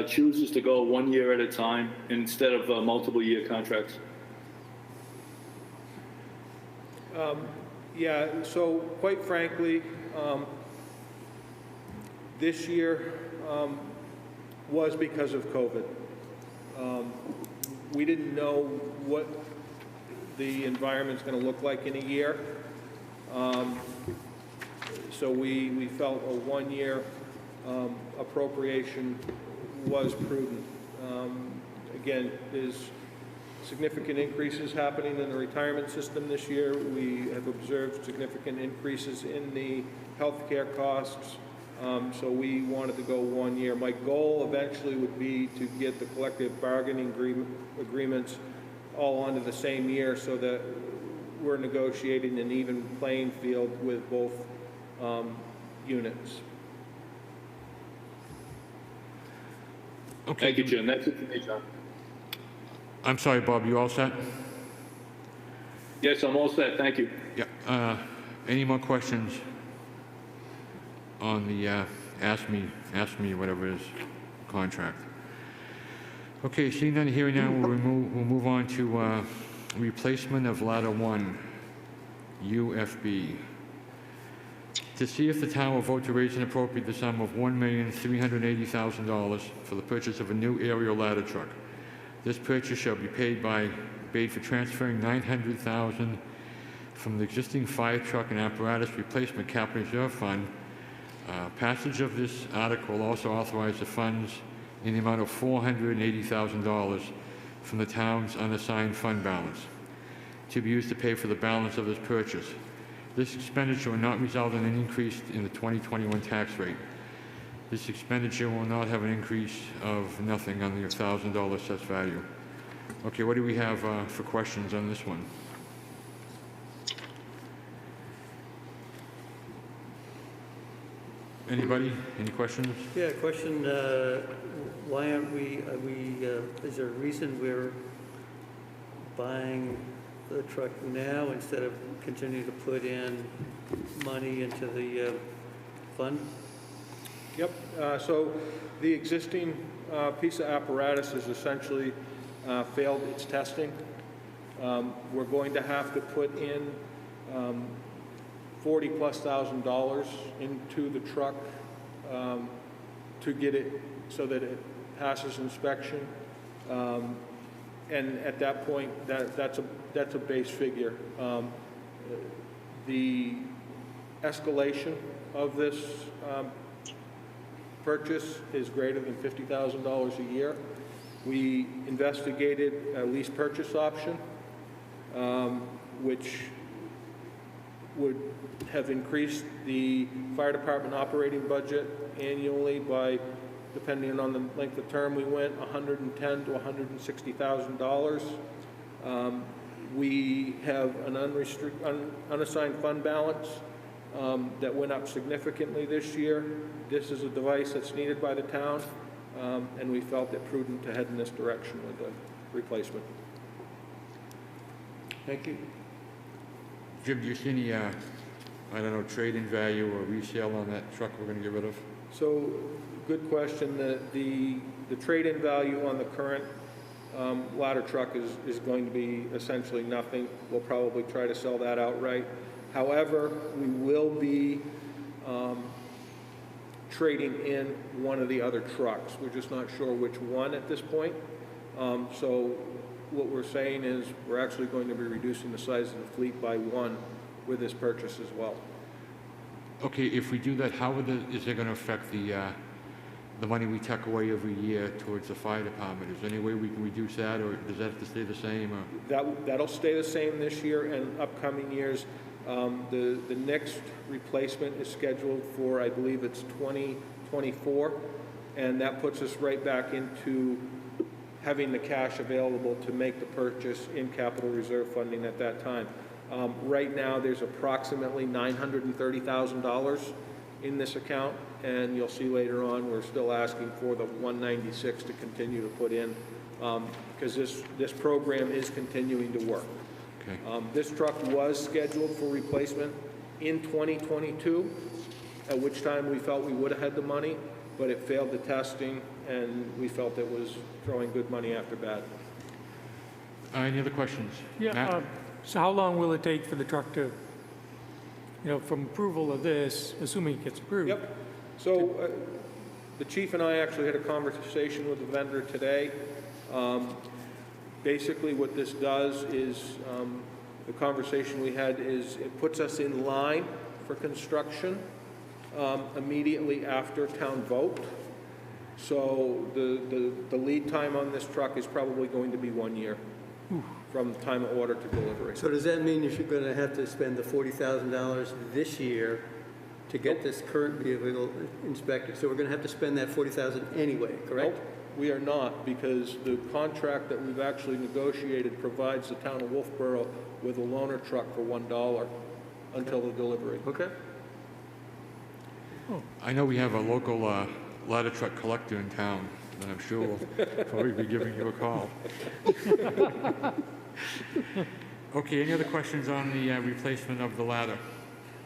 chooses to go 1 year at a time instead of multiple year contracts? Yeah, so quite frankly, this year was because of COVID. We didn't know what the environment's going to look like in a year. So we felt a one-year appropriation was prudent. Again, there's significant increases happening in the retirement system this year. We have observed significant increases in the healthcare costs. So we wanted to go 1 year. My goal eventually would be to get the collective bargaining agreements all onto the same year so that we're negotiating an even playing field with both units. Okay. Thank you, Jim. That's it for me, John. I'm sorry, Bob, you all set? Yes, I'm all set. Thank you. Yeah. Any more questions on the Affcme, whatever it is, contract? Okay, seeing none, hearing none, we'll move on to replacement of ladder 1, UFB. To see if the town will vote to raise and appropriate the sum of $1,380,000 for the purchase of a new aerial ladder truck. This purchase shall be paid for transferring $900,000 from the existing fire truck and apparatus replacement capital reserve fund. Passage of this article will also authorize the funds in the amount of $480,000 from the town's unassigned fund balance to be used to pay for the balance of this purchase. This expenditure will not result in an increase in the 2021 tax rate. This expenditure will not have an increase of nothing on the $1,000 assessed value. Okay, what do we have for questions on this one? Anybody? Any questions? Yeah, question, why aren't we, is there a reason we're buying the truck now instead of continuing to put in money into the fund? Yep, so the existing piece of apparatus has essentially failed its testing. We're going to have to put in $40,000+ into the truck to get it so that it passes inspection. And at that point, that's a base figure. The escalation of this purchase is greater than $50,000 a year. We investigated a lease purchase option, which would have increased the fire department operating budget annually by, depending on the length of term we went, $110,000 to $160,000. We have an unassigned fund balance that went up significantly this year. This is a device that's needed by the town, and we felt it prudent to head in this direction with the replacement. Thank you. Jim, do you see any, I don't know, trade-in value or resale on that truck we're going to get rid of? So, good question. The trade-in value on the current ladder truck is going to be essentially nothing. We'll probably try to sell that outright. However, we will be trading in one of the other trucks. We're just not sure which one at this point. So what we're saying is we're actually going to be reducing the size of the fleet by one with this purchase as well. Okay, if we do that, how is it going to affect the money we tuck away every year towards the fire department? Is there any way we can reduce that, or does that have to stay the same? Or? That'll stay the same this year and upcoming years. The next replacement is scheduled for, I believe it's 2024, and that puts us right back into having the cash available to make the purchase in capital reserve funding at that time. Right now, there's approximately $930,000 in this account, and you'll see later on we're still asking for the 196 to continue to put in because this program is continuing to work. Okay. This truck was scheduled for replacement in 2022, at which time we felt we would have had the money, but it failed the testing, and we felt it was throwing good money after bad. Any other questions? Yeah. So how long will it take for the truck to, from approval of this, assuming it gets approved? Yep. So The chief and I actually had a conversation with the vendor today. Basically, what this does is, the conversation we had is it puts us in line for construction immediately after town vote. So the lead time on this truck is probably going to be 1 year from time of order to delivery. So does that mean you're going to have to spend the $40,000 this year to get this current vehicle inspected? So we're going to have to spend that $40,000 anyway, correct? Nope, we are not, because the contract that we've actually negotiated provides the town of Wolfeboro with a loaner truck for $1 until the delivery. Okay. I know we have a local ladder truck collector in town, and I'm sure will probably be giving you a call. Okay, any other questions on the replacement of the ladder?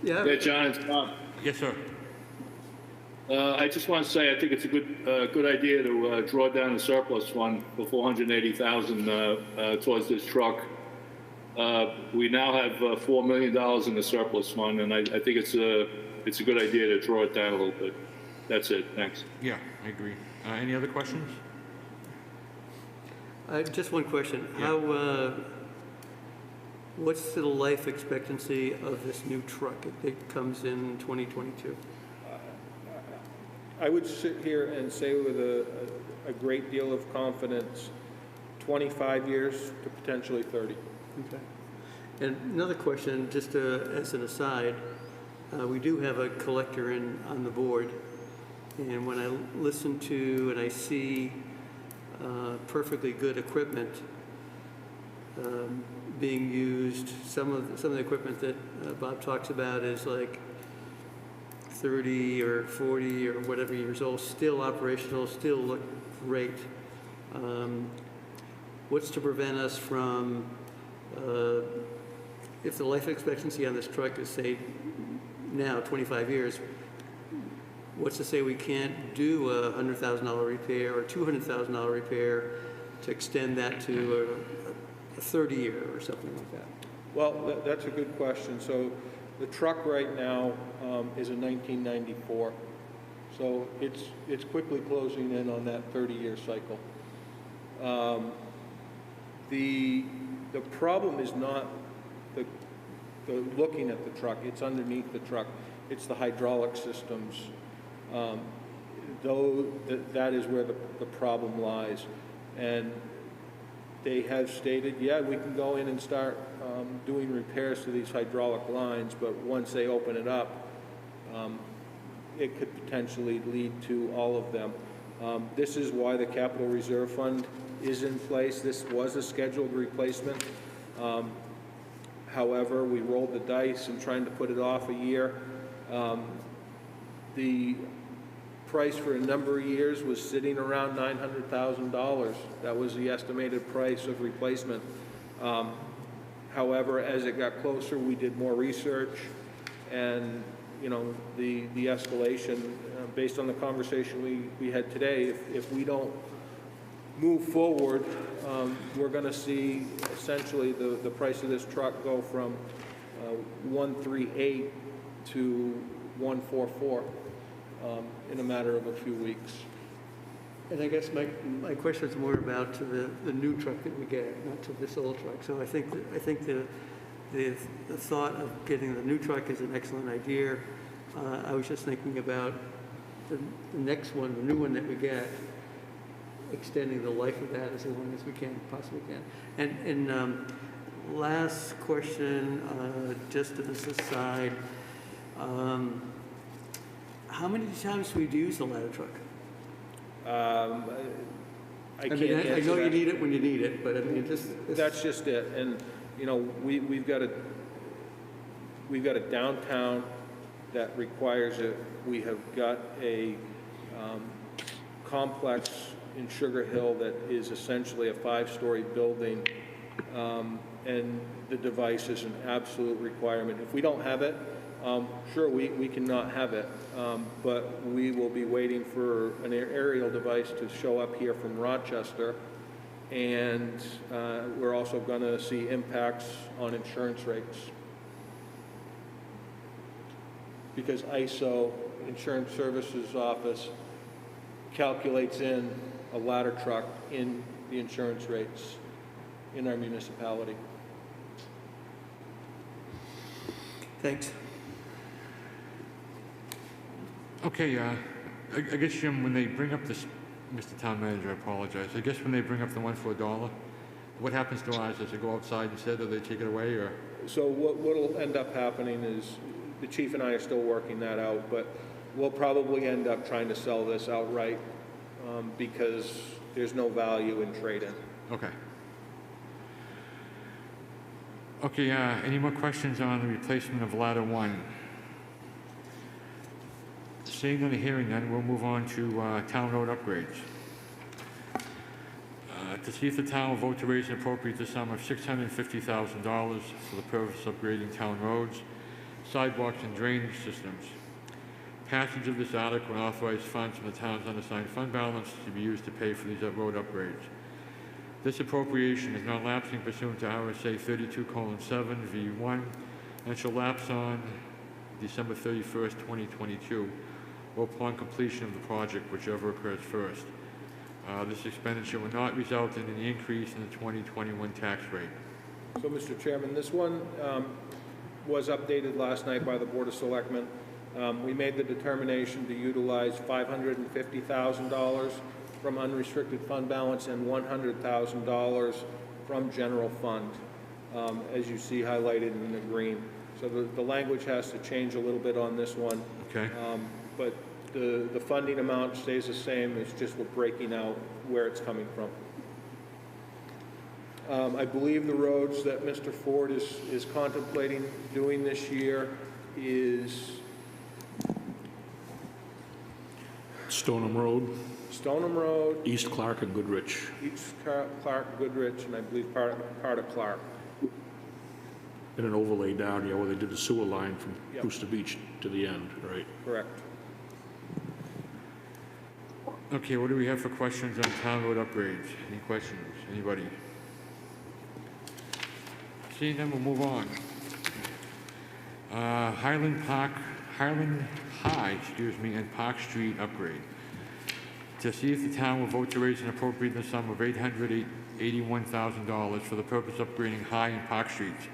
Yeah, John, it's Bob. Yes, sir. I just want to say I think it's a good idea to draw down the surplus fund for $480,000 towards this truck. We now have $4 million in the surplus fund, and I think it's a good idea to draw it down a little bit. That's it. Thanks. Yeah, I agree. Any other questions? Just one question. Yeah. What's the life expectancy of this new truck? It comes in 2022. I would sit here and say with a great deal of confidence, 25 years to potentially 30. Okay. And another question, just as an aside, we do have a collector on the board, and when I listen to and I see perfectly good equipment being used, some of the equipment that Bob talks about is like 30 or 40 or whatever years old, still operational, still look great. What's to prevent us from, if the life expectancy on this truck is, say, now 25 years, what's to say we can't do a $100,000 repair or $200,000 repair to extend that to a 30-year or something like that? Well, that's a good question. So the truck right now is a 1994. So it's quickly closing in on that 30-year cycle. The problem is not the looking at the truck, it's underneath the truck. It's the hydraulic systems. Though that is where the problem lies. And they have stated, yeah, we can go in and start doing repairs to these hydraulic lines, but once they open it up, it could potentially lead to all of them. This is why the Capital Reserve Fund is in place. This was a scheduled replacement. However, we rolled the dice in trying to put it off a year. The price for a number of years was sitting around $900,000. That was the estimated price of replacement. However, as it got closer, we did more research, and the escalation, based on the conversation we had today, if we don't move forward, we're going to see essentially the price of this truck go from $138 to $144 in a matter of a few weeks. And I guess my question is more about to the new truck that we get, not to this old truck. So I think the thought of getting the new truck is an excellent idea. I was just thinking about the next one, the new one that we get, extending the life of that as long as we possibly can. And last question, just as an aside, how many times do we use the ladder truck? I know you need it when you need it, but I mean, that's just it. And we've got a downtown that requires it. We have got a complex in Sugar Hill that is essentially a 5-story building, and the device is an absolute requirement. If we don't have it, sure, we cannot have it, but we will be waiting for an aerial device to show up here from Rochester, and we're also going to see impacts on insurance rates, because ISO, Insurance Services Office, calculates in a ladder truck in the insurance rates in our municipality. Thanks. Okay, I guess, Jim, when they bring up this, Mr. Town Manager, I apologize. I guess when they bring up the one for $1, what happens to ours? Does it go outside instead, or they take it away, or? So what'll end up happening is, the chief and I are still working that out, but we'll probably end up trying to sell this outright because there's no value in trade-in. Okay. Okay, any more questions on the replacement of ladder 1? Seeing none, hearing none, we'll move on to town road upgrades. To see if the town will vote to raise and appropriate the sum of $650,000 for the purpose of upgrading town roads, sidewalks, and drainage systems. Passage of this article will authorize funds from the town's unassigned fund balance to be used to pay for these road upgrades. This appropriation is not lapsing pursuant to RSA 32:7 V1 and shall lapse on December 31st, 2022, or upon completion of the project, whichever occurs first. This expenditure will not result in any increase in the 2021 tax rate. So, Mr. Chairman, this one was updated last night by the Board of Selectmen. We made the determination to utilize $550,000 from unrestricted fund balance and $100,000 from general fund, as you see highlighted in the green. So the language has to change a little bit on this one. Okay. But the funding amount stays the same, it's just we're breaking out where it's coming from. I believe the roads that Mr. Ford is contemplating doing this year is Stoneham Road, Stoneham Road, East Clark, and Goodrich. East Clark, Goodrich, and I believe part of Clark. And an overlay down here where they did the sewer line from Yep. Brewster Beach to the end, right? Correct. Okay, what do we have for questions on town road upgrades? Any questions? Anybody? Seeing none, we'll move on. Highland High, and Park Street upgrade. To see if the town will vote to raise and appropriate the sum of $881,000 for the purpose of upgrading High and Park Streets.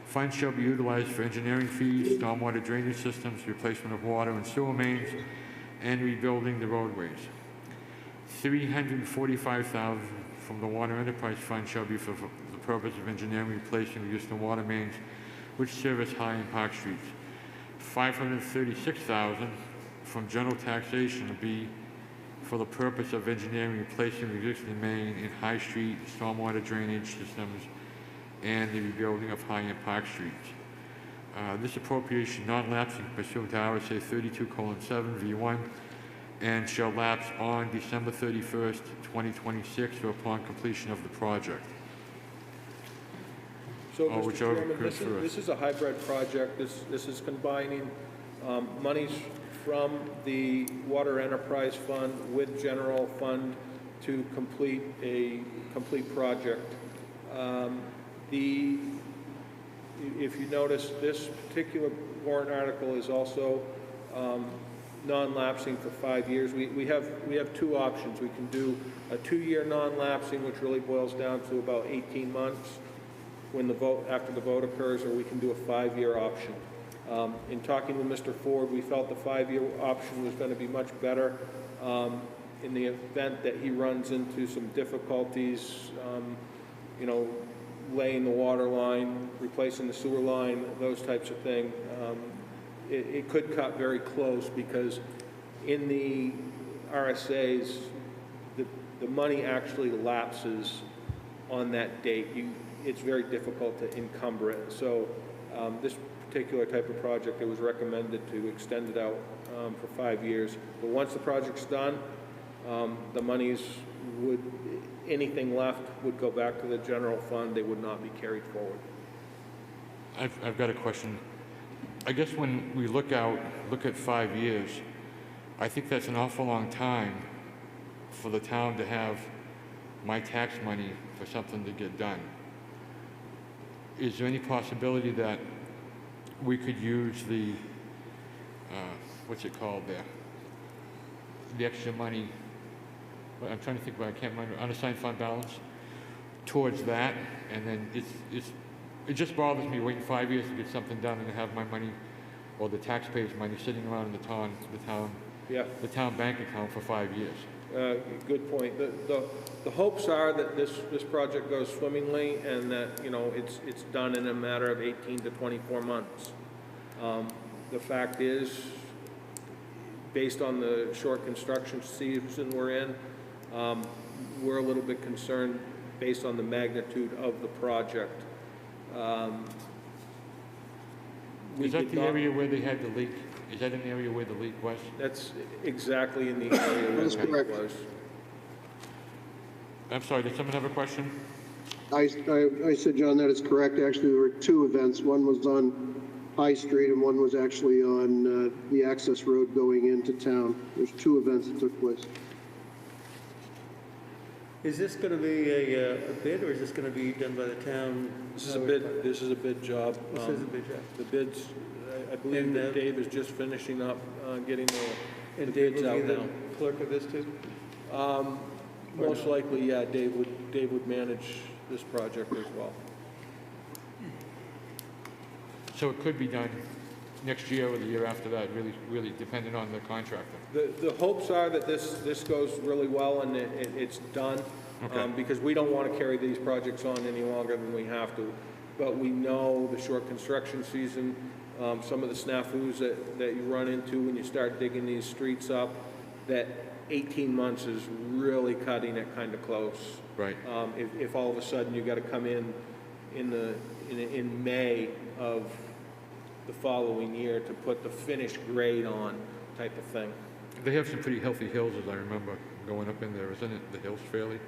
Funds shall be utilized for engineering fees, stormwater drainage systems, replacement of water and sewer mains, and rebuilding the roadways. $345,000 from the Water Enterprise Fund shall be for the purpose of engineering, replacing the existing water mains which service High and Park Streets. $536,000 from general taxation will be for the purpose of engineering, replacing the existing main in High Street, stormwater drainage systems, and the rebuilding of High and Park Streets. This appropriation not lapsing pursuant to RSA 32:7 V1 and shall lapse on December 31st, 2026, or upon completion of the project. So, Mr. whichever Chairman, occurs first. this is a hybrid project. This is combining monies from the Water Enterprise Fund with general fund to complete a complete project. If you notice, this particular warrant article is also non-lapsing for 5 years. We have two options. We can do a 2-year non-lapsing, which really boils down to about 18 months after the vote occurs, or we can do a 5-year option. In talking with Mr. Ford, we felt the 5-year option was going to be much better in the event that he runs into some difficulties, laying the water line, replacing the sewer line, those types of things. It could cut very close because in the RSAs, the money actually lapses on that date. It's very difficult to encumber it. So this particular type of project, it was recommended to extend it out for 5 years. But once the project's done, the monies anything left would go back to the general fund. They would not be carried forward. I've got a question. I guess when we look at 5 years, I think that's an awful long time for the town to have my tax money for something to get done. Is there any possibility that we could use the, what's it called there? The extra money well, I'm trying to think, but I can't remember, unassigned fund balance towards that, and then it just bothers me waiting 5 years to get something done and to have my money, or the taxpayers' money, sitting around in the town bank account for 5 years. Good point. The hopes are that this project goes swimmingly and that, you know, it's done in a matter of 18 to 24 months. The fact is, based on the short construction season we're in, we're a little bit concerned based on the magnitude of the project. Is that the area where they had the leak? Is that an area where the leak was? That's exactly in the area where the leak was. I'm sorry, did someone have a question? I said, John, that is correct. Actually, there were two events. One was on High Street and one was actually on the access road going into town. There's two events that took place. Is this going to be a bid, or is this going to be done by the town? This is a bid. This is a bid job. This is a bid job. The bids. I believe that Dave is just finishing up getting the bids out now. And Dave will now. be the clerk of this too? Most likely, yeah. Dave would manage this project as well. So it could be done next year or the year after that, really depending on the contractor. The hopes are that this goes really well and it's done, because we don't want to carry these projects on any longer than we have to. But we know the short construction season, some of the snafus that you run into when you start digging these streets up, that 18 months is really cutting it kind of close. Right. If all of a sudden you got to come in May of the following year to put the finished grade on, type of thing. They have some pretty healthy hills, as I remember, going up in there, isn't it? The hills fairly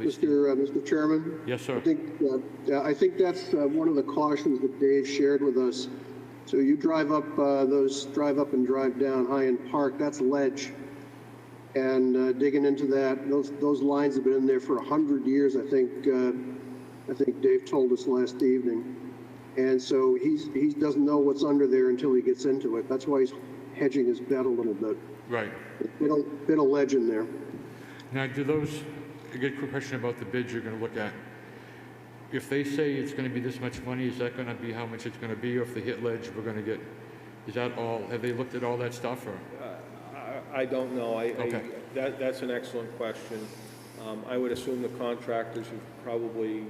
steep. Mr. Chairman? Yes, sir. I think that's one of the cautions that Dave shared with us. So you drive up and drive down High Park, that's ledge. And digging into that, those lines have been in there for 100 years, I think Dave told us last evening. And so he doesn't know what's under there until he gets into it. That's why he's hedging his bet a little bit. Right. Bit of ledge in there. Now, I get a quick question about the bids you're going to look at. If they say it's going to be this much money, is that going to be how much it's going to be? Or if they hit ledge, we're going to get, is that all, have they looked at all that stuff? Or? I don't know. That's an excellent question. I would assume the contractors have probably,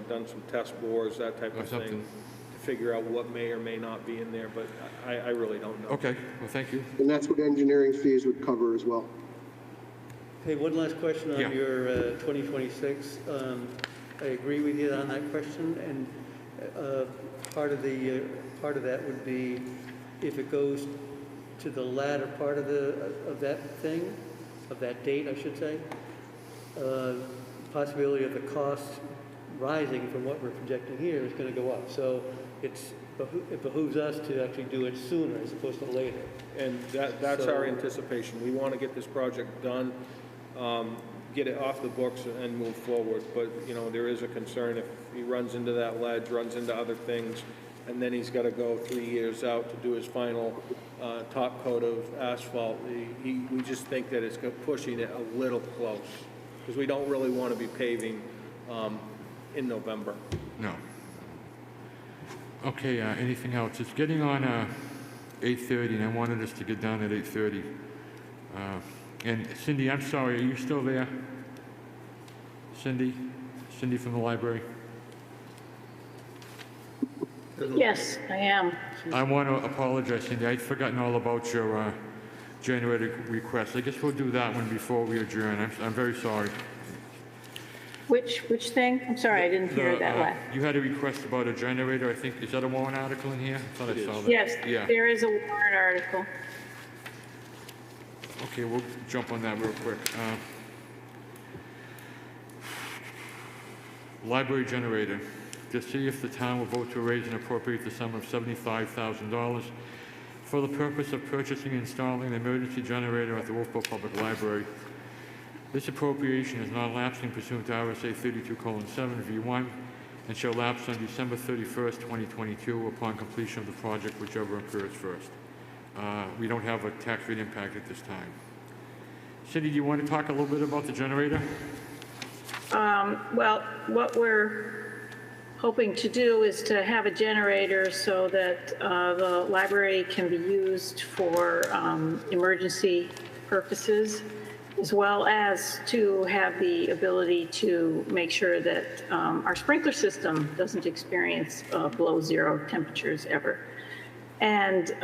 done some test bores, that type of thing, to figure out what may or may not be in there, but I really don't know. Okay, well, thank you. And that's what engineering fees would cover as well. Hey, one last question on your 2026. I agree with you on that question, and part of that would be if it goes to the latter part of that date, I should say, possibility of the cost rising from what we're projecting here is going to go up. So it behooves us to actually do it sooner as opposed to later. And that's our anticipation. We want to get this project done, get it off the books and move forward. But, there is a concern if he runs into that ledge, runs into other things, and then he's got to go 3 years out to do his final top coat of asphalt. We just think that it's pushing it a little close because we don't really want to be paving in November. No. Okay, anything else? It's getting on 8:30, and I wanted us to get down at 8:30. And Cindy, I'm sorry, are you still there? Cindy from the library? Yes, I am. I want to apologize, Cindy. I'd forgotten all about your generator request. I guess we'll do that one before we adjourn. I'm very sorry. Which thing? I'm sorry, I didn't hear that last. You had a request about a generator, I think. Is that a warrant article in here? I thought I saw that. Yes, Yeah. there is a warrant article. Okay, we'll jump on that real quick. Library generator. To see if the town will vote to raise and appropriate the sum of $75,000 for the purpose of purchasing and installing an emergency generator at the Wolfeboro Public Library. This appropriation is not lapsing pursuant to RSA 32:7 V1 and shall lapse on December 31st, 2022 upon completion of the project, whichever occurs first. We don't have a tax rate impact at this time. Cindy, do you want to talk a little bit about the generator? Well, what we're hoping to do is to have a generator so that the library can be used for emergency purposes, as well as to have the ability to make sure that our sprinkler system doesn't experience below zero temperatures ever. And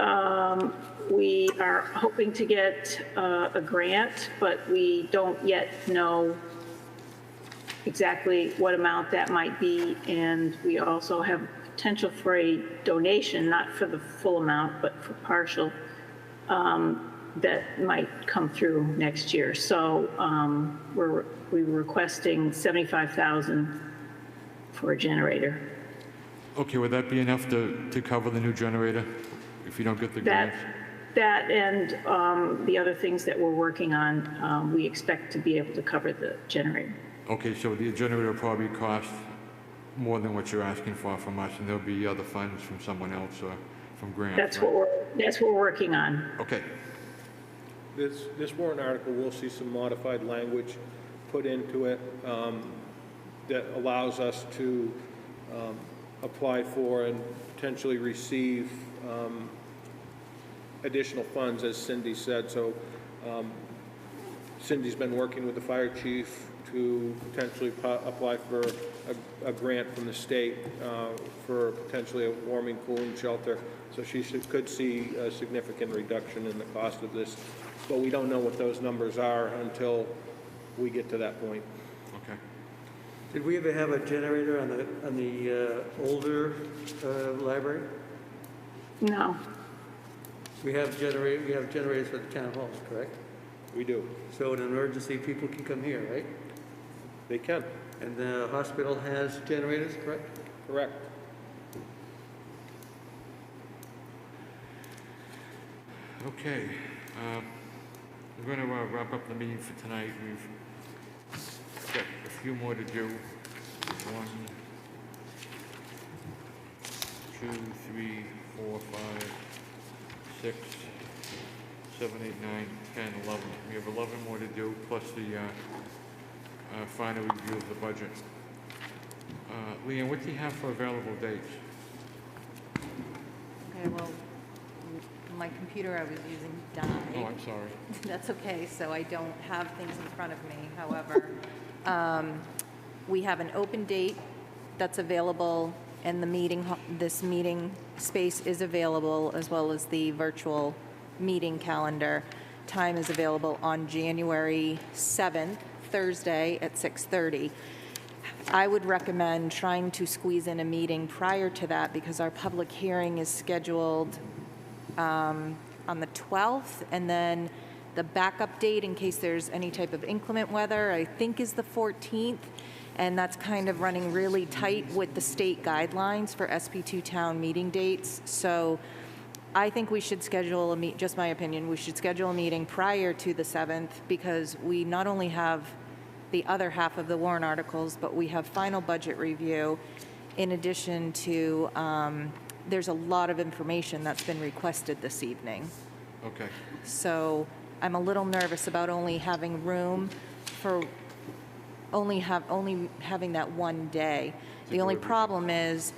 we are hoping to get a grant, but we don't yet know exactly what amount that might be. And we also have potential for a donation, not for the full amount, but for partial, that might come through next year. So we're requesting $75,000 for a generator. Okay, would that be enough to cover the new generator if you don't get the grant? That and the other things that we're working on, we expect to be able to cover the generator. Okay, so the generator will probably cost more than what you're asking for from us, and there'll be other funds from someone else or from grants. That's what we're working on. Okay. This warrant article will see some modified language put into it that allows us to apply for and potentially receive additional funds, as Cindy said. So Cindy's been working with the fire chief to potentially apply for a grant from the state for potentially a warming, cooling shelter. So she could see a significant reduction in the cost of this. But we don't know what those numbers are until we get to that point. Okay. Did we ever have a generator on the older library? No. We have generators for the town halls, correct? We do. So in an emergency, people can come here, right? They can. And the hospital has generators, correct? Correct. Okay. We're going to wrap up the meeting for tonight. We've got a few more to do. 1, 2, 3, 4, 5, 6, 7, 8, 9, 10, 11. We have 11 more to do, plus the final review of the budget. Leanne, what do you have for available dates? Okay, well, my computer I was using died. Oh, I'm sorry. That's okay, so I don't have things in front of me. However, we have an open date that's available, and this meeting space is available, as well as the virtual meeting calendar. Time is available on January 7th, Thursday at 6:30. I would recommend trying to squeeze in a meeting prior to that, because our public hearing is scheduled on the 12th, and then the backup date in case there's any type of inclement weather, I think, is the 14th, and that's kind of running really tight with the state guidelines for SP2 town meeting dates. So I think we should schedule just my opinion, we should schedule a meeting prior to the 7th, because we not only have the other half of the warrant articles, but we have final budget review, in addition to there's a lot of information that's been requested this evening. Okay. So I'm a little nervous about only having room for only having that one day. The only problem is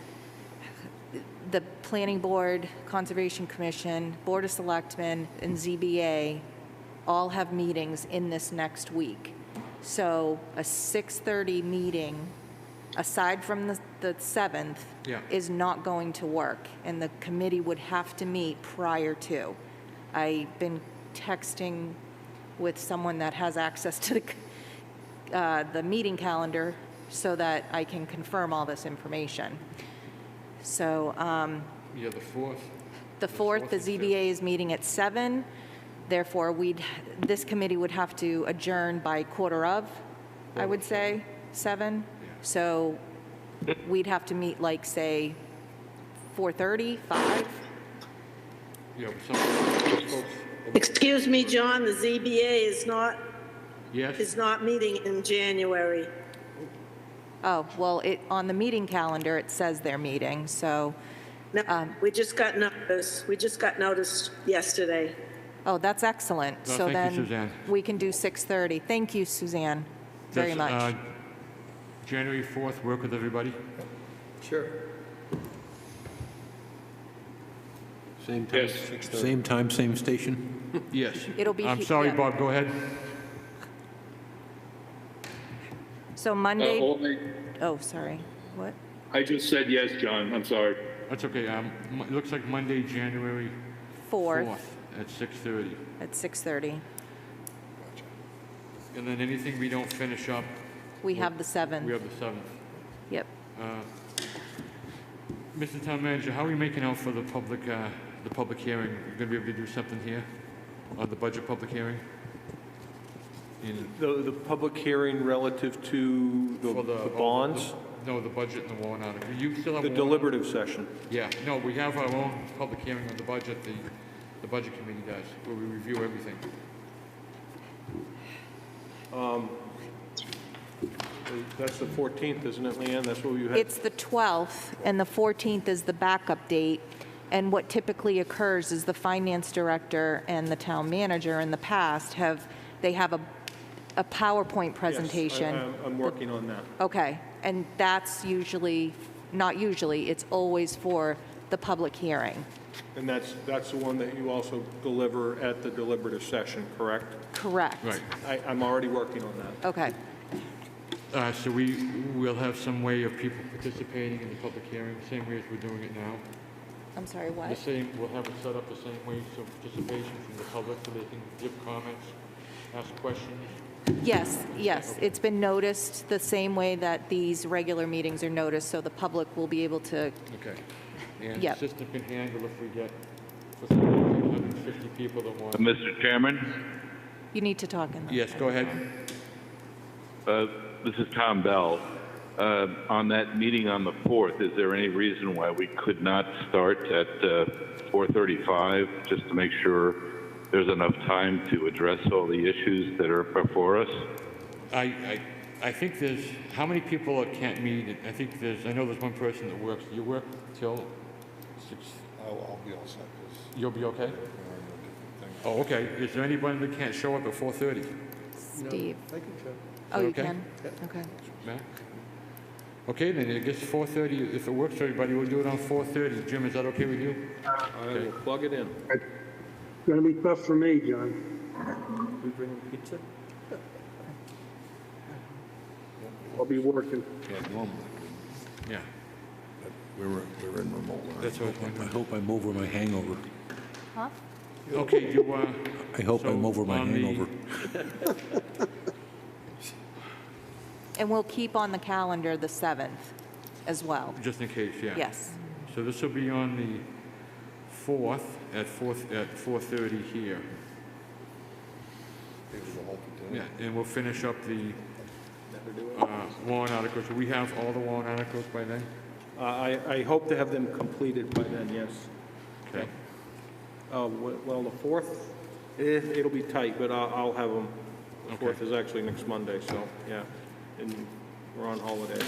the Planning Board, Conservation Commission, Board of Selectmen, and ZBA all have meetings in this next week. So a 6:30 meeting, aside from the 7th, is not going to work, and the committee would have to meet prior to. I've been texting with someone that has access to the meeting calendar so that I can confirm all this information. So Yeah, the 4th. the 4th, the ZBA is meeting at 7. Therefore, this committee would have to adjourn by quarter of, I would say, 7. So we'd have to meet, like, say, 4:30, 5. Yeah, but some Excuse me, John, the ZBA is not meeting in January. Oh, well, on the meeting calendar, it says they're meeting, so. No, we just got notice. We just got notice yesterday. Oh, that's excellent. Well, So thank you, then Suzanne. we can do 6:30. Thank you, Suzanne, very Does, much. January 4th work with everybody? Sure. Same time, same time, same station? Yes. It'll be I'm he- sorry, yeah. Bob, go ahead. So Monday, Only, oh, sorry, what? I just said yes, John, I'm sorry. That's okay. It looks like Monday, January 4th at 6:30. at 6:30. And then anything we don't finish up, We have the we 7th. have the 7th. Yep. Mr. Town Manager, how are we making out for the public hearing? You gonna be able to do something here on the budget public hearing? The public hearing relative to For the bonds, No, the budget and the warrant article. You still have the warrant- deliberative session. Yeah, no, we have our own public hearing on the budget, the budget committee does, where we review everything. That's the 14th, isn't it, Leanne? That's what you had? It's the 12th, and the 14th is the backup date. And what typically occurs is the finance director and the town manager in the past have a PowerPoint presentation. Yes, I'm working on that. Okay, and that's usually, not usually, it's always for the public hearing. And that's the one that you also deliver at the deliberative session, correct? Correct. Right. I'm already working on that. Okay. So we'll have some way of people participating in the public hearing, the same way as we're doing it now. I'm sorry, The what? same, we'll have it set up the same way, so participation from the public, so they can give comments, ask questions. Yes, yes. It's been noticed the same way that these regular meetings are noticed, so the public will be able to, Okay. And the Yep. system can handle if we get, for some reason, 150 people that want. Mr. Chairman, you need to talk in the... Yes, go ahead. this is Tom Bell. On that meeting on the 4th, is there any reason why we could not start at 4:35, just to make sure there's enough time to address all the issues that are before us? I think there's, how many people that can't meet? I think I know there's one person that works. You work till 6? I'll be all set, 'cause You'll be okay? we're on a different thing. Oh, okay. Is there anybody that can't show up at 4:30? Steve. I can show. Oh, you Okay. can? Okay. Matt? Okay, then I guess 4:30, if it works for everybody, we'll do it on 4:30. Jim, is that okay with you? I will plug it in. It's gonna be tough for me, John. We bring in pizza? I'll be working. Yeah, normally, Yeah. but we're in remote learning. That's what I hope I'm over my hangover. Huh? Okay, you, I hope I'm So over my on the- hangover. And we'll keep on the calendar the 7th as well. just in case, yeah. Yes. So this will be on the 4th at 4:30 here. Maybe the whole continuum. Yeah, and we'll finish up the warrant articles. We have all the warrant articles by then? I hope to have them completed by then, yes. Okay. Well, the 4th, it'll be tight, but I'll have them. The 4th is actually next Monday, so, yeah. And we're on holiday.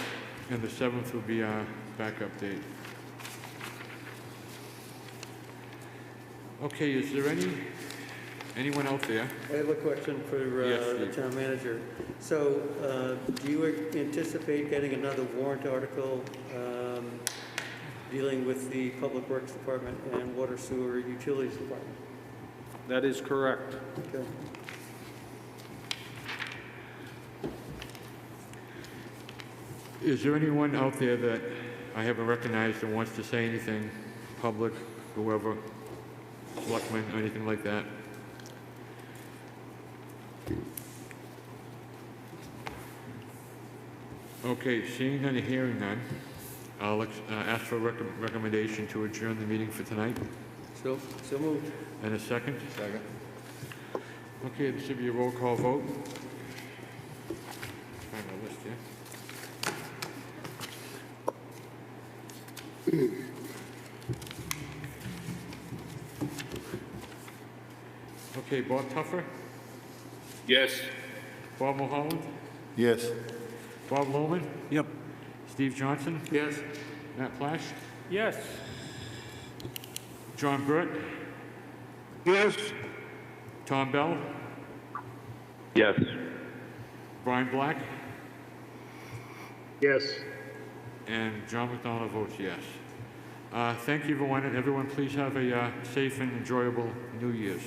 And the 7th will be our backup date. Okay, is there anyone out there? I have a question for Yes, the Steve. town manager. So do you anticipate getting another warrant article dealing with the Public Works Department and Water Sewer Utilities Department? That is correct. Okay. Is there anyone out there that I haven't recognized that wants to say anything, public, whoever, selectmen, anything like that? Okay, seeing none, hearing none, I'll ask for a recommendation to adjourn the meeting for tonight. So moved. And a second? Second. Okay, this should be a roll call vote. Find my list here. Okay, Bob Tuffer, Yes. Bob Mulholland, Yes. Bob Lohman, Yep. Steve Johnson, Yes. Matt Plash, Yes. John Burt, Yes, Tom Bell, Yes. Brian Black, Yes. and John McDonald votes yes. Thank you, everyone, and everyone please have a safe and enjoyable New Year's.